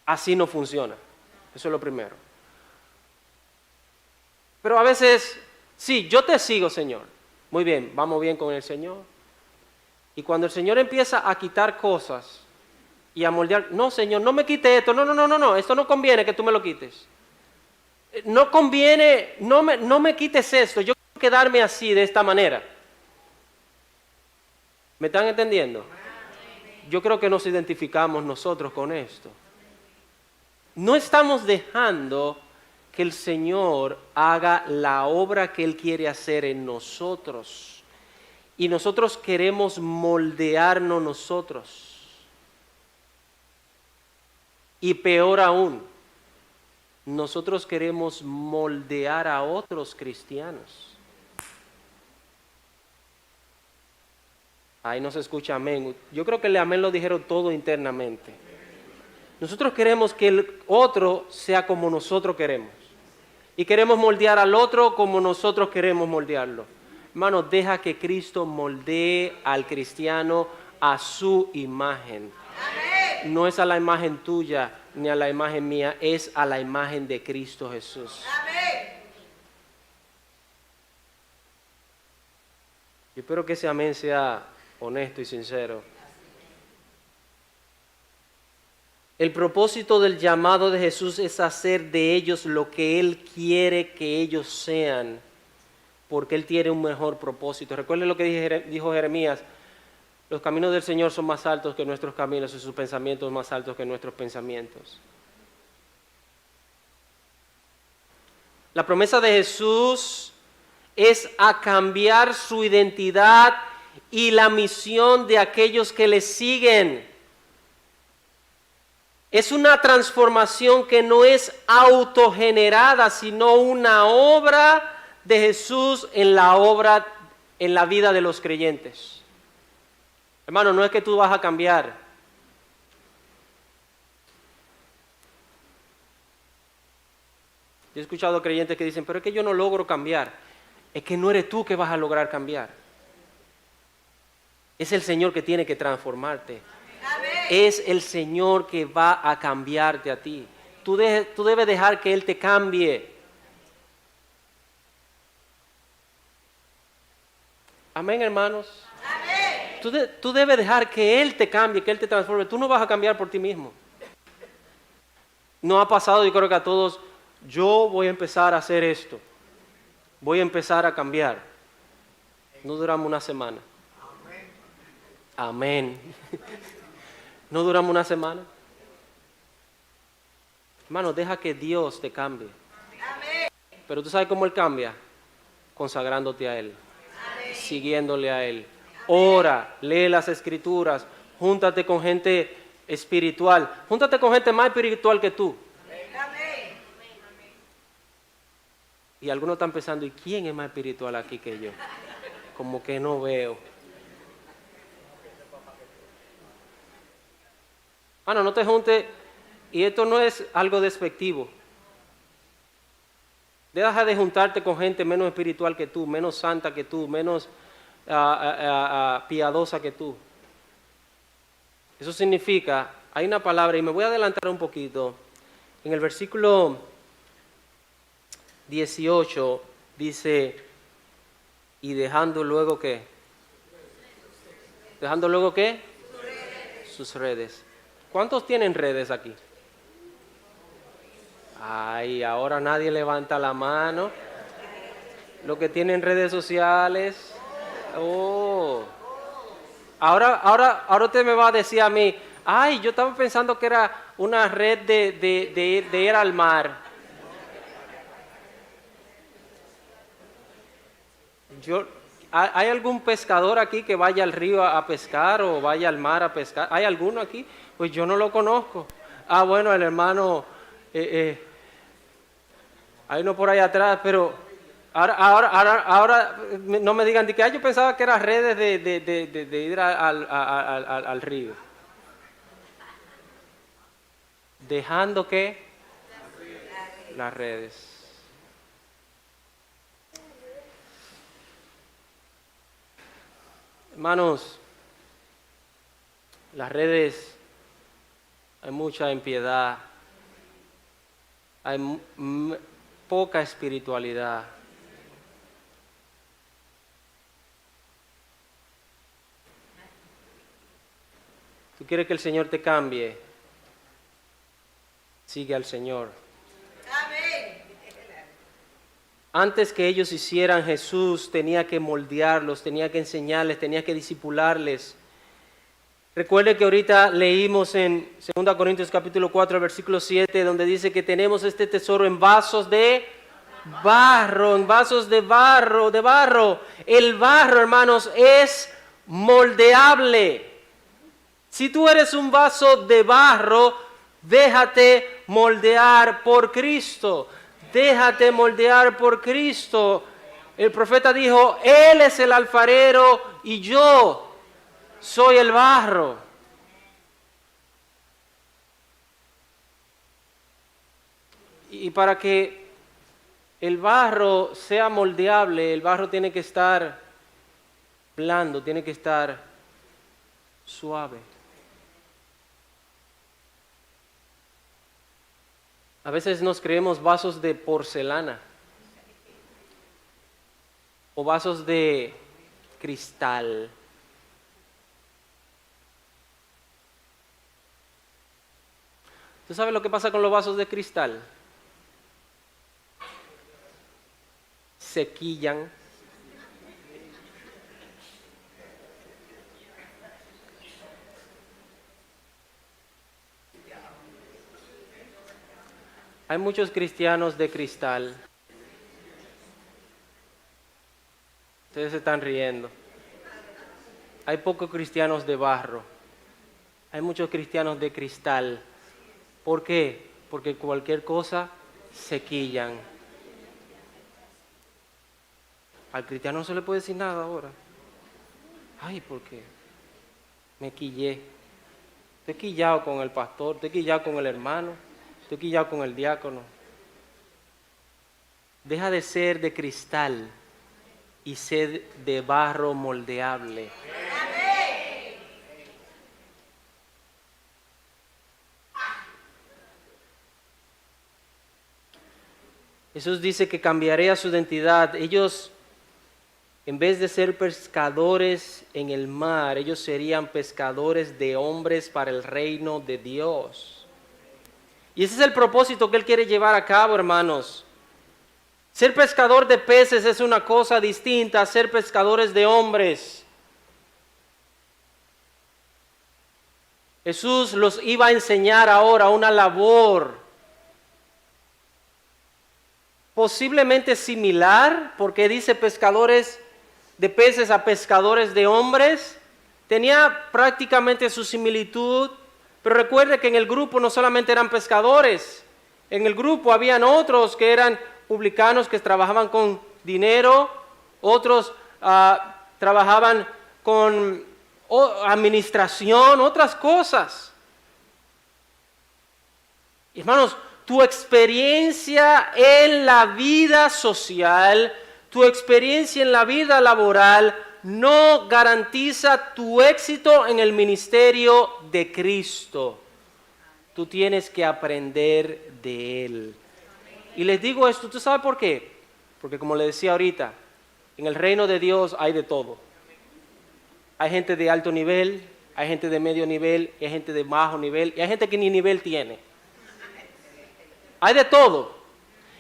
Así no funciona. Eso es lo primero. Pero a veces, sí, yo te sigo, Señor. Muy bien, vamos bien con el Señor. Y cuando el Señor empieza a quitar cosas y a moldear, no, Señor, no me quite esto, no, esto no conviene que tú me lo quites. No conviene, no me quites esto, yo quiero quedarme así, de esta manera. ¿Me están entendiendo? Yo creo que nos identificamos nosotros con esto. No estamos dejando que el Señor haga la obra que Él quiere hacer en nosotros. Y nosotros queremos moldearnos nosotros. Y peor aún, nosotros queremos moldear a otros cristianos. Ahí no se escucha amén. Yo creo que el amén lo dijeron todo internamente. Nosotros queremos que el otro sea como nosotros queremos. Y queremos moldear al otro como nosotros queremos moldearlo. Hermano, deja que Cristo moldee al cristiano a su imagen. Amén. No es a la imagen tuya ni a la imagen mía, es a la imagen de Cristo Jesús. Amén. Yo espero que ese amén sea honesto y sincero. El propósito del llamado de Jesús es hacer de ellos lo que Él quiere que ellos sean, porque Él tiene un mejor propósito. Recuerden lo que dijo Jeremías: los caminos del Señor son más altos que nuestros caminos y sus pensamientos más altos que nuestros pensamientos. La promesa de Jesús es a cambiar su identidad y la misión de aquellos que le siguen. Es una transformación que no es autogenerada, sino una obra de Jesús en la vida de los creyentes. Hermano, no es que tú vas a cambiar. Yo he escuchado creyentes que dicen, pero es que yo no logro cambiar. Es que no eres tú que vas a lograr cambiar. Es el Señor que tiene que transformarte. Es el Señor que va a cambiarte a ti. Tú debes dejar que Él te cambie. Amén, hermanos. Amén. Tú debes dejar que Él te cambie, que Él te transforme. Tú no vas a cambiar por ti mismo. No ha pasado, yo creo que a todos, yo voy a empezar a hacer esto. Voy a empezar a cambiar. No duramos una semana. Amén. No duramos una semana. Hermano, deja que Dios te cambie. Amén. Pero tú sabes cómo Él cambia. Consagrándote a Él. Amén. Siguiéndole a Él. Ora, lee las Escrituras. Júntate con gente espiritual. Júntate con gente más espiritual que tú. Amén. Y algunos están pensando, ¿y quién es más espiritual aquí que yo? Como que no veo. Bueno, no te juntes, y esto no es algo despectivo. Deja de juntarte con gente menos espiritual que tú, menos santa que tú, menos piadosa que tú. Eso significa, hay una palabra, y me voy a adelantar un poquito, en el versículo 18 dice, y dejando luego ¿qué? ¿Dejando luego qué? Sus redes. ¿Cuántos tienen redes aquí? Ay, ahora nadie levanta la mano. Los que tienen redes sociales. Oh. Ahora usted me va a decir a mí, ay, yo estaba pensando que era una red de ir al mar. ¿Hay algún pescador aquí que vaya al río a pescar o vaya al mar a pescar? ¿Hay alguno aquí? Pues yo no lo conozco. Ah, bueno, el hermano, hay uno por ahí atrás, pero ahora no me digan de que yo pensaba que eran redes de ir al río. Dejando que las redes. Hermanos, las redes, hay mucha impiedad, hay poca espiritualidad. ¿Tú quieres que el Señor te cambie? Sigue al Señor. Amén. Antes que ellos hicieran, Jesús tenía que moldearlos, tenía que enseñarles, tenía que discipularles. Recuerde que ahorita leímos en 2 Corintios capítulo 4, versículo 7, donde dice que tenemos este tesoro en vasos de barro, en vasos de barro. El barro, hermanos, es moldeable. Si tú eres un vaso de barro, déjate moldear por Cristo. Déjate moldear por Cristo. El profeta dijo, Él es el alfarero y yo soy el barro. Y para que el barro sea moldeable, el barro tiene que estar blando, tiene que estar suave. A veces nos creemos vasos de porcelana o vasos de cristal. ¿Tú sabes lo que pasa con los vasos de cristal? Se quillan. Hay muchos cristianos de cristal. Ustedes se están riendo. Hay pocos cristianos de barro. Hay muchos cristianos de cristal. ¿Por qué? Porque cualquier cosa se quillan. Al cristiano no se le puede decir nada ahora. Ay, ¿por qué? Me quillé. Estoy quillado con el pastor, estoy quillado con el hermano, estoy quillado con el diácono. Deja de ser de cristal y ser de barro moldeable. Jesús dice que cambiaría su identidad. Ellos, en vez de ser pescadores en el mar, ellos serían pescadores de hombres para el reino de Dios. Y ese es el propósito que Él quiere llevar a cabo, hermanos. Ser pescador de peces es una cosa distinta a ser pescadores de hombres. Jesús los iba a enseñar ahora una labor posiblemente similar, porque dice pescadores de peces a pescadores de hombres. Tenía prácticamente su similitud, pero recuerde que en el grupo no solamente eran pescadores, en el grupo habían otros que eran publicanos que trabajaban con dinero, otros trabajaban con administración, otras cosas. Hermanos, tu experiencia en la vida social, tu experiencia en la vida laboral no garantiza tu éxito en el ministerio de Cristo. Tú tienes que aprender de Él. Y les digo esto, ¿tú sabes por qué? Porque como le decía ahorita, en el reino de Dios hay de todo. Hay gente de alto nivel, hay gente de medio nivel, hay gente de bajo nivel, y hay gente que ni nivel tiene. Hay de todo.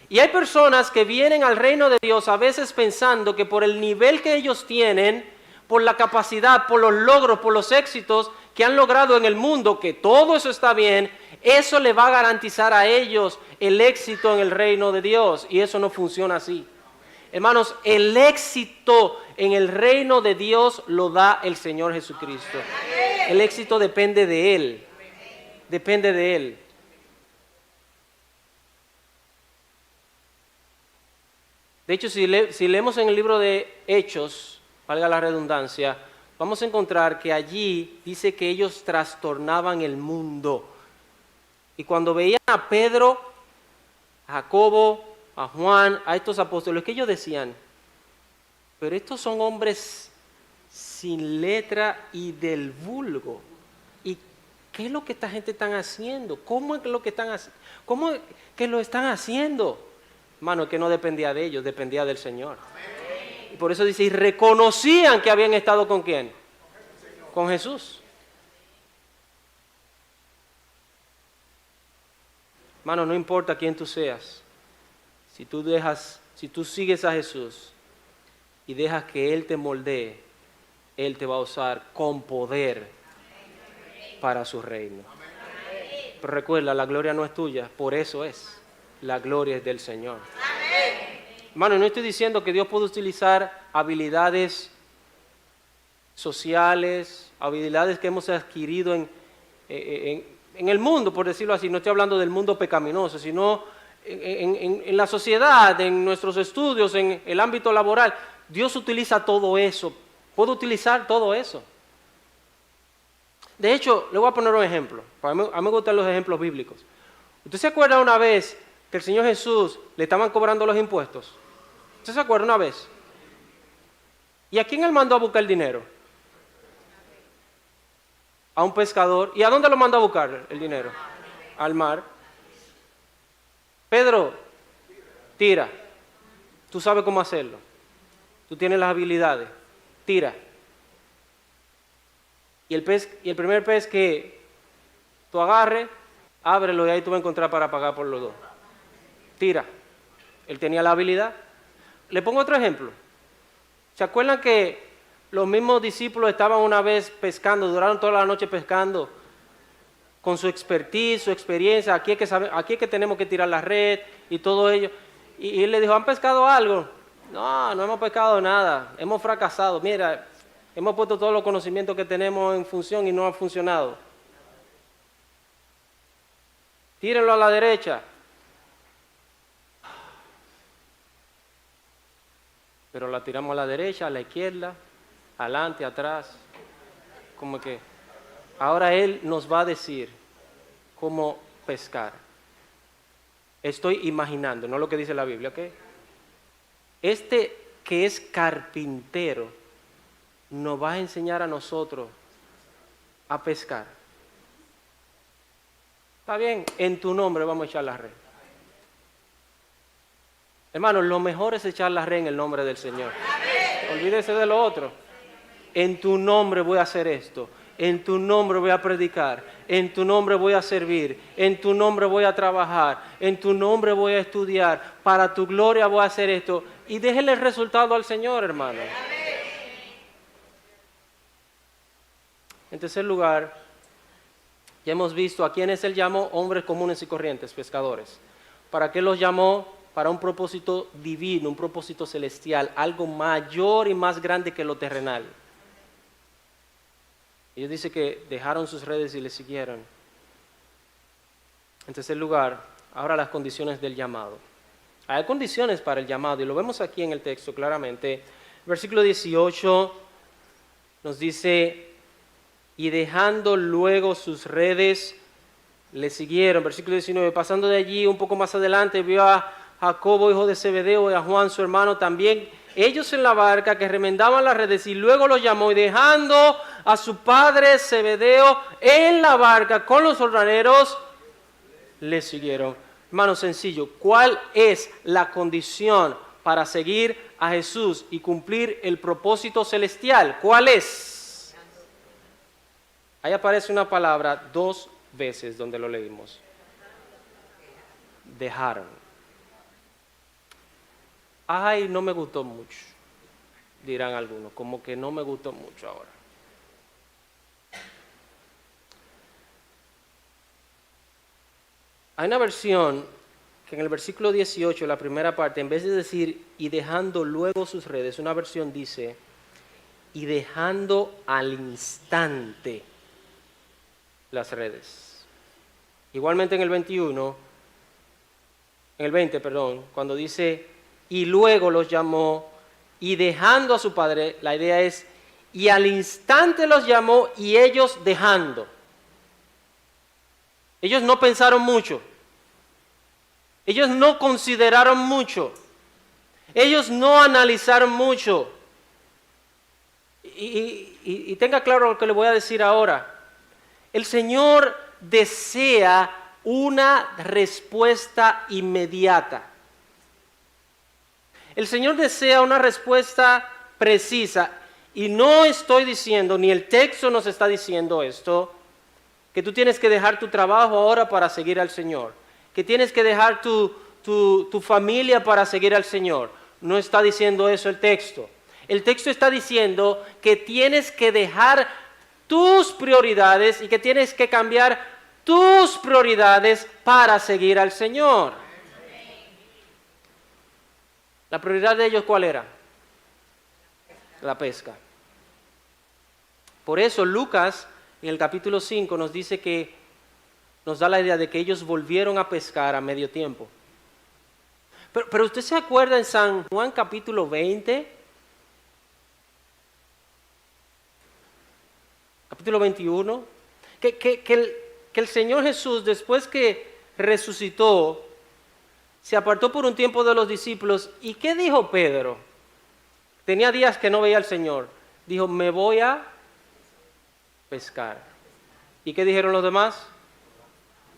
Y hay personas que vienen al reino de Dios a veces pensando que por el nivel que ellos tienen, por la capacidad, por los logros, por los éxitos que han logrado en el mundo, que todo eso está bien, eso le va a garantizar a ellos el éxito en el reino de Dios. Y eso no funciona así. Hermanos, el éxito en el reino de Dios lo da el Señor Jesucristo. El éxito depende de Él. Depende de Él. De hecho, si leemos en el libro de Hechos, valga la redundancia, vamos a encontrar que allí dice que ellos trastornaban el mundo. Y cuando veían a Pedro, a Jacobo, a Juan, a estos apóstoles, que ellos decían, pero estos son hombres sin letra y del vulgo. ¿Y qué es lo que esta gente está haciendo? ¿Cómo es lo que están haciendo? ¿Cómo es que lo están haciendo? Hermano, que no dependía de ellos, dependía del Señor. Amén. Y por eso dice, y reconocían que habían estado ¿con quién? Con Jesús. Hermano, no importa quién tú seas, si tú sigues a Jesús y dejas que Él te moldee, Él te va a usar con poder para su reino. Pero recuerda, la gloria no es tuya, por eso es. La gloria es del Señor. Amén. Hermano, no estoy diciendo que Dios puede utilizar habilidades sociales, habilidades que hemos adquirido en el mundo, por decirlo así. No estoy hablando del mundo pecaminoso, sino en la sociedad, en nuestros estudios, en el ámbito laboral. Dios utiliza todo eso, puede utilizar todo eso. De hecho, le voy a poner un ejemplo. A mí me gustan los ejemplos bíblicos. ¿Usted se acuerda una vez que el Señor Jesús le estaban cobrando los impuestos? ¿Usted se acuerda una vez? ¿Y a quién él mandó a buscar el dinero? A un pescador. ¿Y a dónde lo mandó a buscar el dinero? Al mar. Pedro, tira. Tú sabes cómo hacerlo. Tú tienes las habilidades. Tira. Y el primer pez que tú agarres, ábrelo y ahí tú vas a encontrar para pagar por los dos. Tira. Él tenía la habilidad. Le pongo otro ejemplo. ¿Se acuerdan que los mismos discípulos estaban una vez pescando, duraron toda la noche pescando, con su expertise, su experiencia? Aquí es que tenemos que tirar la red y todo ello. Y él le dijo, ¿han pescado algo? No, no hemos pescado nada, hemos fracasado. Mira, hemos puesto todos los conocimientos que tenemos en función y no ha funcionado. Tírenlo a la derecha. Pero la tiramos a la derecha, a la izquierda, adelante, atrás. Como que ahora Él nos va a decir cómo pescar. Estoy imaginando, no lo que dice la Biblia, ¿ok? Este que es carpintero nos va a enseñar a nosotros a pescar. Está bien, en tu nombre vamos a echar la red. Hermanos, lo mejor es echar la red en el nombre del Señor. Olvídese de lo otro. En tu nombre voy a hacer esto. En tu nombre voy a predicar. En tu nombre voy a servir. En tu nombre voy a trabajar. En tu nombre voy a estudiar. Para tu gloria voy a hacer esto. Y déjenle el resultado al Señor, hermano. En tercer lugar, ya hemos visto a quienes Él llamó hombres comunes y corrientes, pescadores. ¿Para qué los llamó? Para un propósito divino, un propósito celestial, algo mayor y más grande que lo terrenal. Ellos dicen que dejaron sus redes y le siguieron. En tercer lugar, ahora las condiciones del llamado. Hay condiciones para el llamado y lo vemos aquí en el texto claramente. Versículo 18 nos dice, y dejando luego sus redes, le siguieron. Versículo 19, pasando de allí un poco más adelante, vio a Jacobo, hijo de Zebedeo, y a Juan, su hermano, también ellos en la barca que remendaban las redes, y luego los llamó, y dejando a su padre Zebedeo en la barca con los jornaleros, le siguieron. Hermano, sencillo, ¿cuál es la condición para seguir a Jesús y cumplir el propósito celestial? ¿Cuál es? Ahí aparece una palabra 2 veces donde lo leímos. Dejaron. Ay, no me gustó mucho, dirán algunos, como que no me gustó mucho ahora. Hay una versión que en el versículo 18, la primera parte, en vez de decir, y dejando luego sus redes, una versión dice, y dejando al instante las redes. Igualmente en el 20, cuando dice, y luego los llamó, y dejando a su padre, la idea es, y al instante los llamó, y ellos dejando. Ellos no pensaron mucho. Ellos no consideraron mucho. Ellos no analizaron mucho. Y tenga claro lo que le voy a decir ahora. El Señor desea una respuesta inmediata. El Señor desea una respuesta precisa. Y no estoy diciendo, ni el texto nos está diciendo esto, que tú tienes que dejar tu trabajo ahora para seguir al Señor, que tienes que dejar tu familia para seguir al Señor. No está diciendo eso el texto. El texto está diciendo que tienes que dejar tus prioridades y que tienes que cambiar tus prioridades para seguir al Señor. La prioridad de ellos, ¿cuál era? La pesca. Por eso Lucas, en el capítulo 5, nos dice que nos da la idea de que ellos volvieron a pescar a medio tiempo. Pero usted se acuerda en San Juan capítulo 20, capítulo 21, que el Señor Jesús, después que resucitó, se apartó por un tiempo de los discípulos. ¿Y qué dijo Pedro? Tenía días que no veía al Señor. Dijo, me voy a pescar. ¿Y qué dijeron los demás?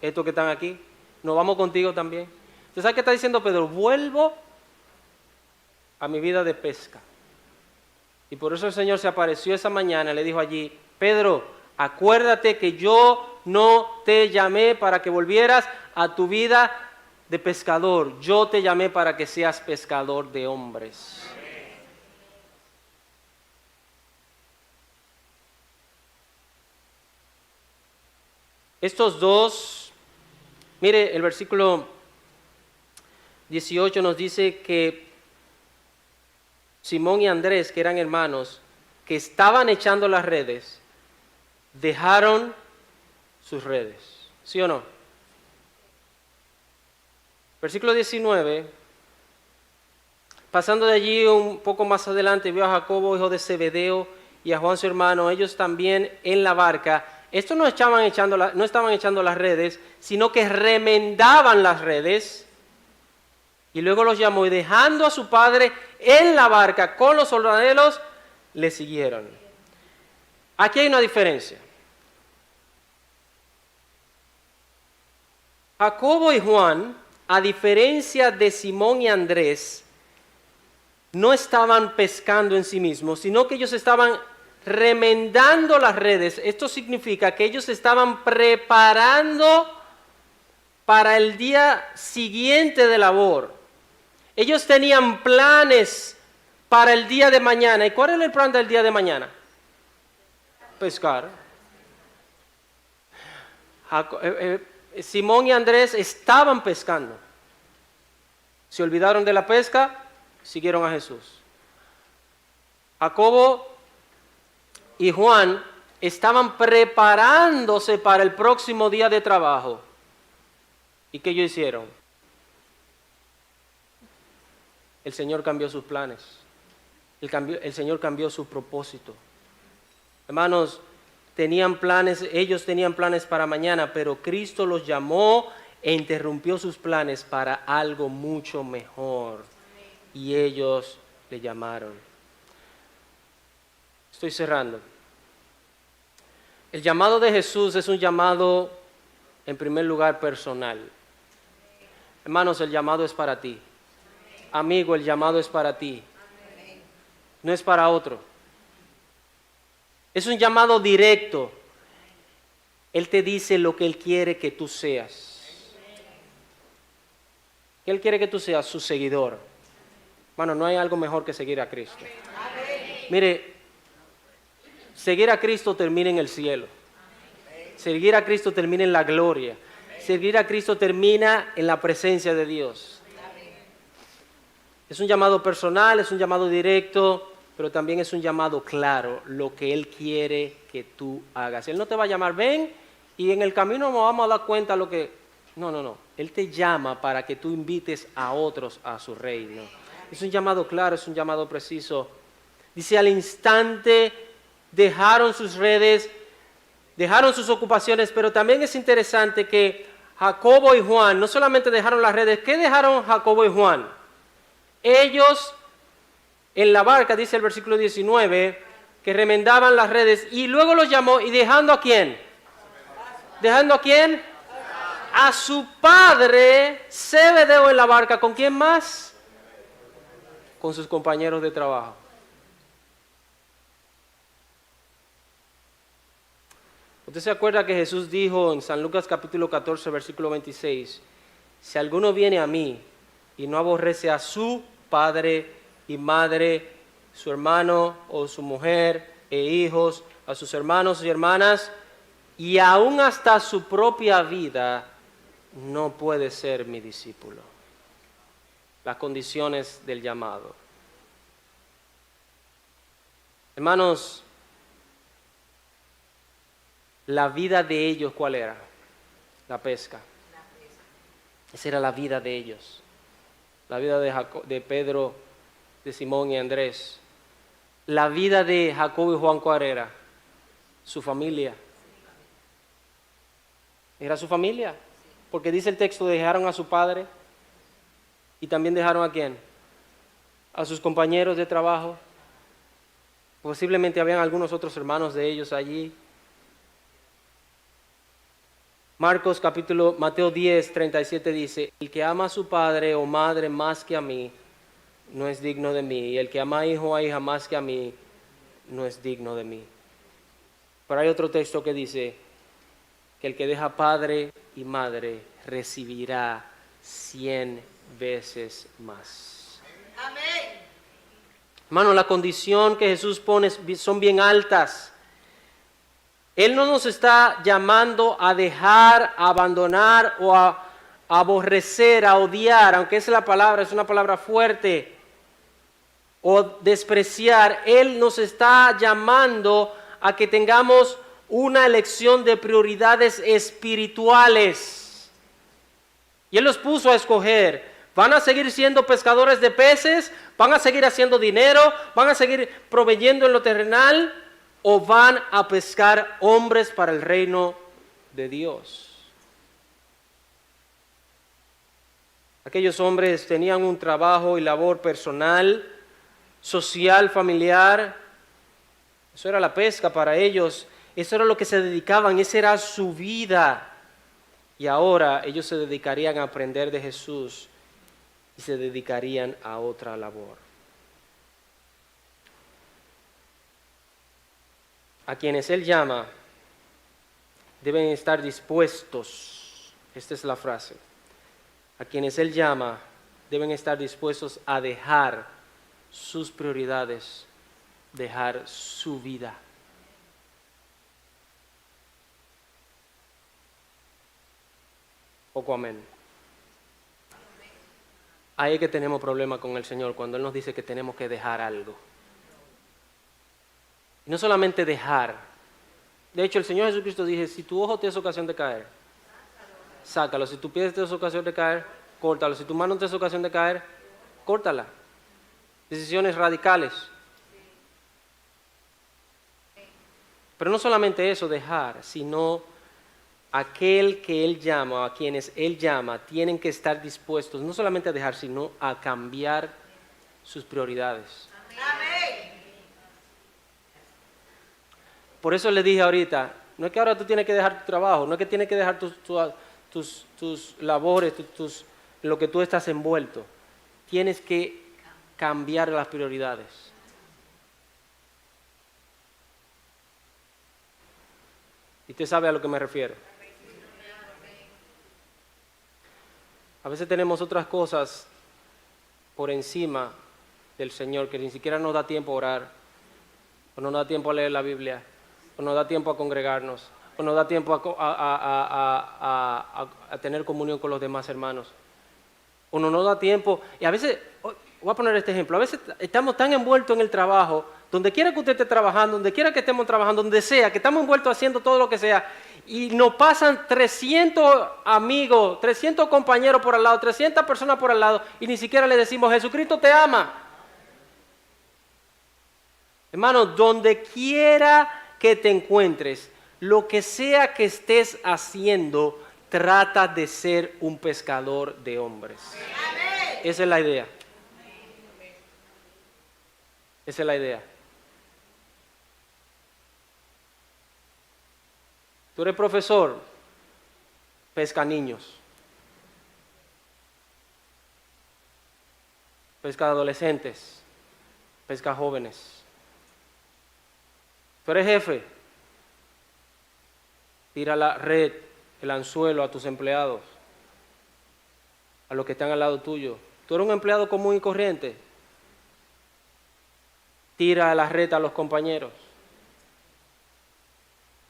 Estos que están aquí, nos vamos contigo también. ¿Usted sabe qué está diciendo Pedro? Vuelvo a mi vida de pesca. Y por eso el Señor se apareció esa mañana y le dijo allí, Pedro, acuérdate que yo no te llamé para que volvieras a tu vida de pescador. Yo te llamé para que seas pescador de hombres. Estos dos, mire, el versículo 18 nos dice que Simón y Andrés, que eran hermanos, que estaban echando las redes, dejaron sus redes. ¿Sí o no? Versículo 19, pasando de allí un poco más adelante, vio a Jacobo, hijo de Zebedeo, y a Juan su hermano, ellos también en la barca. Estos no estaban echando las redes, sino que remendaban las redes. Y luego los llamó y dejando a su padre en la barca con los soldaderos, le siguieron. Aquí hay una diferencia. Jacobo y Juan, a diferencia de Simón y Andrés, no estaban pescando en sí mismos, sino que ellos estaban remendando las redes. Esto significa que ellos estaban preparando para el día siguiente de labor. Ellos tenían planes para el día de mañana. ¿Y cuál era el plan del día de mañana? Pescar. Simón y Andrés estaban pescando. Se olvidaron de la pesca, siguieron a Jesús. Jacobo y Juan estaban preparándose para el próximo día de trabajo. ¿Y qué ellos hicieron? El Señor cambió sus planes. El Señor cambió su propósito. Hermanos, ellos tenían planes para mañana, pero Cristo los llamó e interrumpió sus planes para algo mucho mejor. Y ellos le llamaron. Estoy cerrando. El llamado de Jesús es un llamado, en primer lugar, personal. Hermanos, el llamado es para ti. Amigo, el llamado es para ti. No es para otro. Es un llamado directo. Él te dice lo que Él quiere que tú seas. Él quiere que tú seas su seguidor. Bueno, no hay algo mejor que seguir a Cristo. Mire, seguir a Cristo termina en el cielo. Seguir a Cristo termina en la gloria. Seguir a Cristo termina en la presencia de Dios. Es un llamado personal, es un llamado directo, pero también es un llamado claro, lo que Él quiere que tú hagas. Él no te va a llamar, ven, y en el camino nos vamos a dar cuenta lo que... No. Él te llama para que tú invites a otros a su reino. Es un llamado claro, es un llamado preciso. Dice, al instante dejaron sus redes, dejaron sus ocupaciones, pero también es interesante que Jacobo y Juan no solamente dejaron las redes. ¿Qué dejaron Jacobo y Juan? Ellos en la barca, dice el versículo 19, que remendaban las redes, y luego los llamó, y dejando ¿a quién? ¿Dejando a quién? A su padre Zebedeo en la barca. ¿Con quién más? Con sus compañeros de trabajo. ¿Usted se acuerda que Jesús dijo en San Lucas capítulo 14, versículo 26, si alguno viene a mí y no aborrece a su padre y madre, su hermano o su mujer e hijos, a sus hermanos y hermanas, y aún hasta su propia vida, no puede ser mi discípulo? Las condiciones del llamado. Hermanos, la vida de ellos, ¿cuál era? La pesca. Esa era la vida de ellos. La vida de Pedro, de Simón y Andrés. La vida de Jacobo y Juan, ¿cuál era? Su familia. Era su familia. Porque dice el texto, dejaron a su padre ¿Y también dejaron a quién? A sus compañeros de trabajo. Posiblemente habían algunos otros hermanos de ellos allí. Mateo 10, 37 dice, el que ama a su padre o madre más que a mí, no es digno de mí. Y el que ama a hijo o a hija más que a mí, no es digno de mí. Pero hay otro texto que dice que el que deja padre y madre recibirá 100 veces más. Amén. Hermano, la condición que Jesús pone son bien altas. Él no nos está llamando a dejar, a abandonar o a aborrecer, a odiar, aunque esa es una palabra fuerte, o despreciar. Él nos está llamando a que tengamos una elección de prioridades espirituales. Y Él los puso a escoger. ¿Van a seguir siendo pescadores de peces? ¿Van a seguir haciendo dinero? ¿Van a seguir proveyendo en lo terrenal? ¿O van a pescar hombres para el reino de Dios? Aquellos hombres tenían un trabajo y labor personal, social, familiar. Eso era la pesca para ellos. Eso era lo que se dedicaban, esa era su vida. Y ahora ellos se dedicarían a aprender de Jesús y se dedicarían a otra labor. A quienes Él llama deben estar dispuestos, esta es la frase, a quienes Él llama deben estar dispuestos a dejar sus prioridades, dejar su vida. Poco amén. Ahí es que tenemos problema con el Señor, cuando Él nos dice que tenemos que dejar algo. Y no solamente dejar. De hecho, el Señor Jesucristo dice, si tu ojo te es ocasión de caer, sácalo. Si tu pie te es ocasión de caer, córtalo. Si tu mano te es ocasión de caer, córtala. Decisiones radicales. Pero no solamente eso, dejar, sino aquel que Él llama, a quienes Él llama, tienen que estar dispuestos no solamente a dejar, sino a cambiar sus prioridades. Amén. Por eso le dije ahorita, no es que ahora tú tienes que dejar tu trabajo, no es que tienes que dejar tus labores, lo que tú estás envuelto. Tienes que cambiar las prioridades. Y usted sabe a lo que me refiero. A veces tenemos otras cosas por encima del Señor que ni siquiera nos da tiempo a orar, o no nos da tiempo a leer la Biblia, o no nos da tiempo a congregarnos, o no nos da tiempo a tener comunión con los demás hermanos, o no nos da tiempo. Y a veces, voy a poner este ejemplo, a veces estamos tan envueltos en el trabajo, donde quiera que usted esté trabajando, donde quiera que estemos trabajando, donde sea, que estamos envueltos haciendo todo lo que sea, y nos pasan 300 amigos, 300 compañeros por al lado, 300 personas por al lado, y ni siquiera le decimos, Jesucristo te ama. Hermano, donde quiera que te encuentres, lo que sea que estés haciendo, trata de ser un pescador de hombres. Esa es la idea. Esa es la idea. Tú eres profesor, pesca niños, pesca adolescentes, pesca jóvenes. Tú eres jefe, tira la red, el anzuelo a tus empleados, a los que están al lado tuyo. Tú eres un empleado común y corriente, tira la red a los compañeros.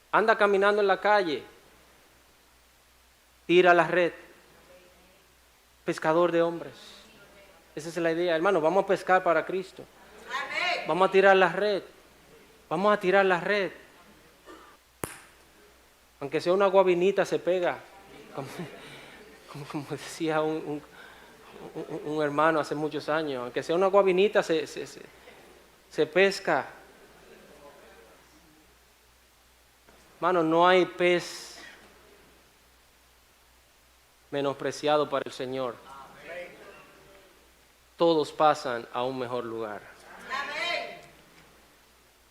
Anda caminando en la calle, tira la red. Pescador de hombres. Esa es la idea, hermano. Vamos a pescar para Cristo. Vamos a tirar la red. Vamos a tirar la red. Aunque sea una guabinita, se pega. Como decía un hermano hace muchos años. Aunque sea una guabinita, se pesca. Hermano, no hay pez menospreciado para el Señor. todos pasan a un mejor lugar. Amén.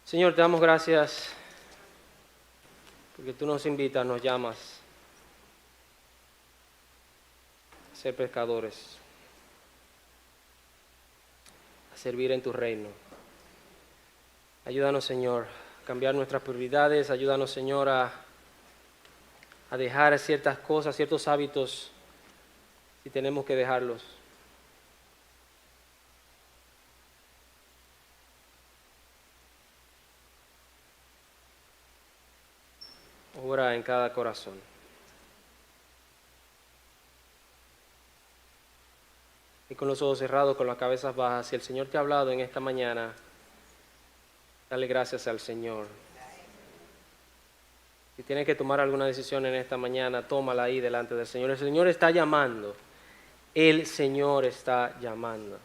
Señor, te damos gracias porque tú nos invitas, nos llamas a ser pescadores, a servir en tu reino. Ayúdanos, Señor, a cambiar nuestras prioridades. Ayúdanos, Señor, a dejar ciertas cosas, ciertos hábitos, si tenemos que dejarlos. Obra en cada corazón. Y con los ojos cerrados, con las cabezas bajas, si el Señor te ha hablado en esta mañana, dale gracias al Señor. Si tienes que tomar alguna decisión en esta mañana, tómala ahí delante del Señor. El Señor está llamando. El Señor está llamando.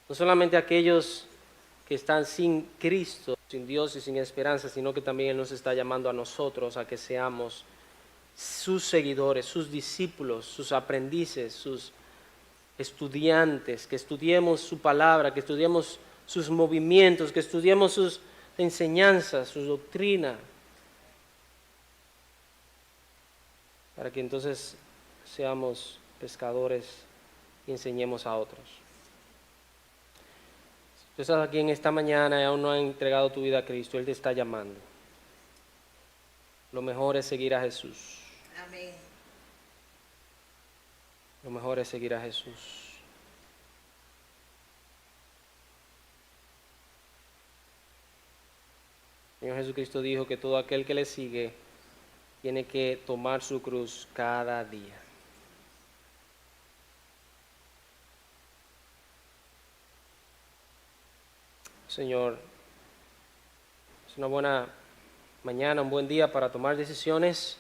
No solamente a aquellos que están sin Cristo, sin Dios y sin esperanza, sino que también Él nos está llamando a nosotros a que seamos sus seguidores, sus discípulos, sus aprendices, sus estudiantes, que estudiemos su palabra, que estudiemos sus movimientos, que estudiemos sus enseñanzas, su doctrina, para que entonces seamos pescadores y enseñemos a otros. Si tú estás aquí en esta mañana y aún no has entregado tu vida a Cristo, Él te está llamando. Lo mejor es seguir a Jesús. Amén. Lo mejor es seguir a Jesús. El Señor Jesucristo dijo que todo aquel que le sigue tiene que tomar su cruz cada día. Señor, es una buena mañana, un buen día para tomar decisiones.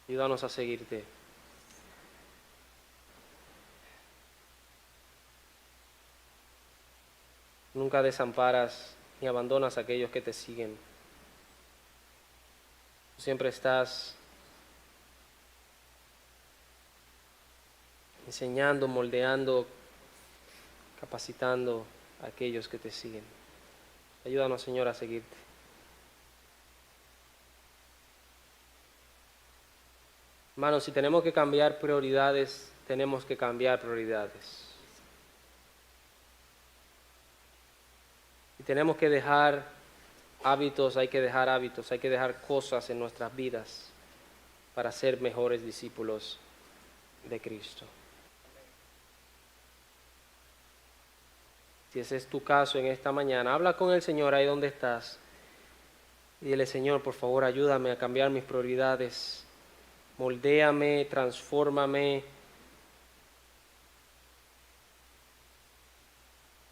Ayúdanos a seguirte. Nunca desamparas ni abandonas a aquellos que te siguen. Siempre estás enseñando, moldeando, capacitando a aquellos que te siguen. Ayúdanos, Señor, a seguirte. Hermanos, si tenemos que cambiar prioridades, tenemos que cambiar prioridades. Si tenemos que dejar hábitos, hay que dejar hábitos, hay que dejar cosas en nuestras vidas para ser mejores discípulos de Cristo. Si ese es tu caso en esta mañana, habla con el Señor ahí donde estás y dile: Señor, por favor, ayúdame a cambiar mis prioridades, moldéame, transfórmame.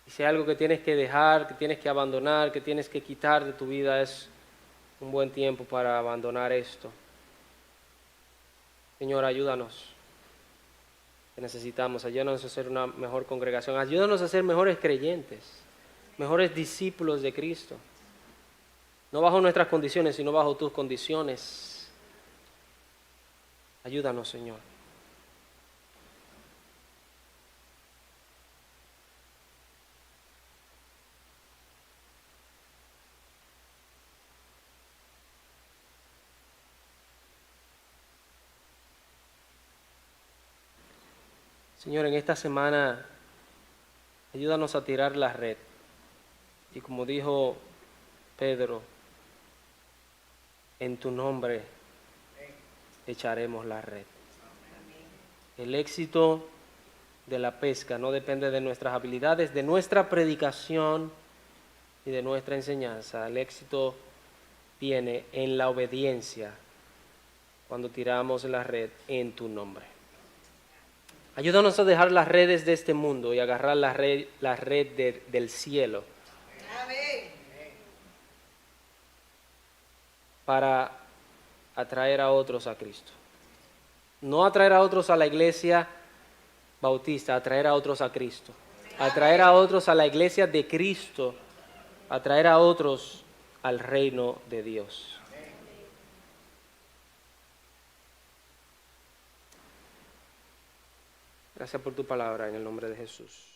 Y si hay algo que tienes que dejar, que tienes que abandonar, que tienes que quitar de tu vida, es un buen tiempo para abandonar esto. Señor, ayúdanos. Que necesitamos, ayúdanos a ser una mejor congregación, ayúdanos a ser mejores creyentes, mejores discípulos de Cristo. No bajo nuestras condiciones, sino bajo tus condiciones. Ayúdanos, Señor. Señor, en esta semana, ayúdanos a tirar la red. Y como dijo Pedro, en tu nombre echaremos la red. El éxito de la pesca no depende de nuestras habilidades, de nuestra predicación y de nuestra enseñanza. El éxito viene en la obediencia cuando tiramos la red en tu nombre. Ayúdanos a dejar las redes de este mundo y agarrar la red del cielo. Amén. Para atraer a otros a Cristo. No atraer a otros a la iglesia bautista, atraer a otros a Cristo. Atraer a otros a la iglesia de Cristo. Atraer a otros al reino de Dios. Gracias por tu palabra en el nombre de Jesús.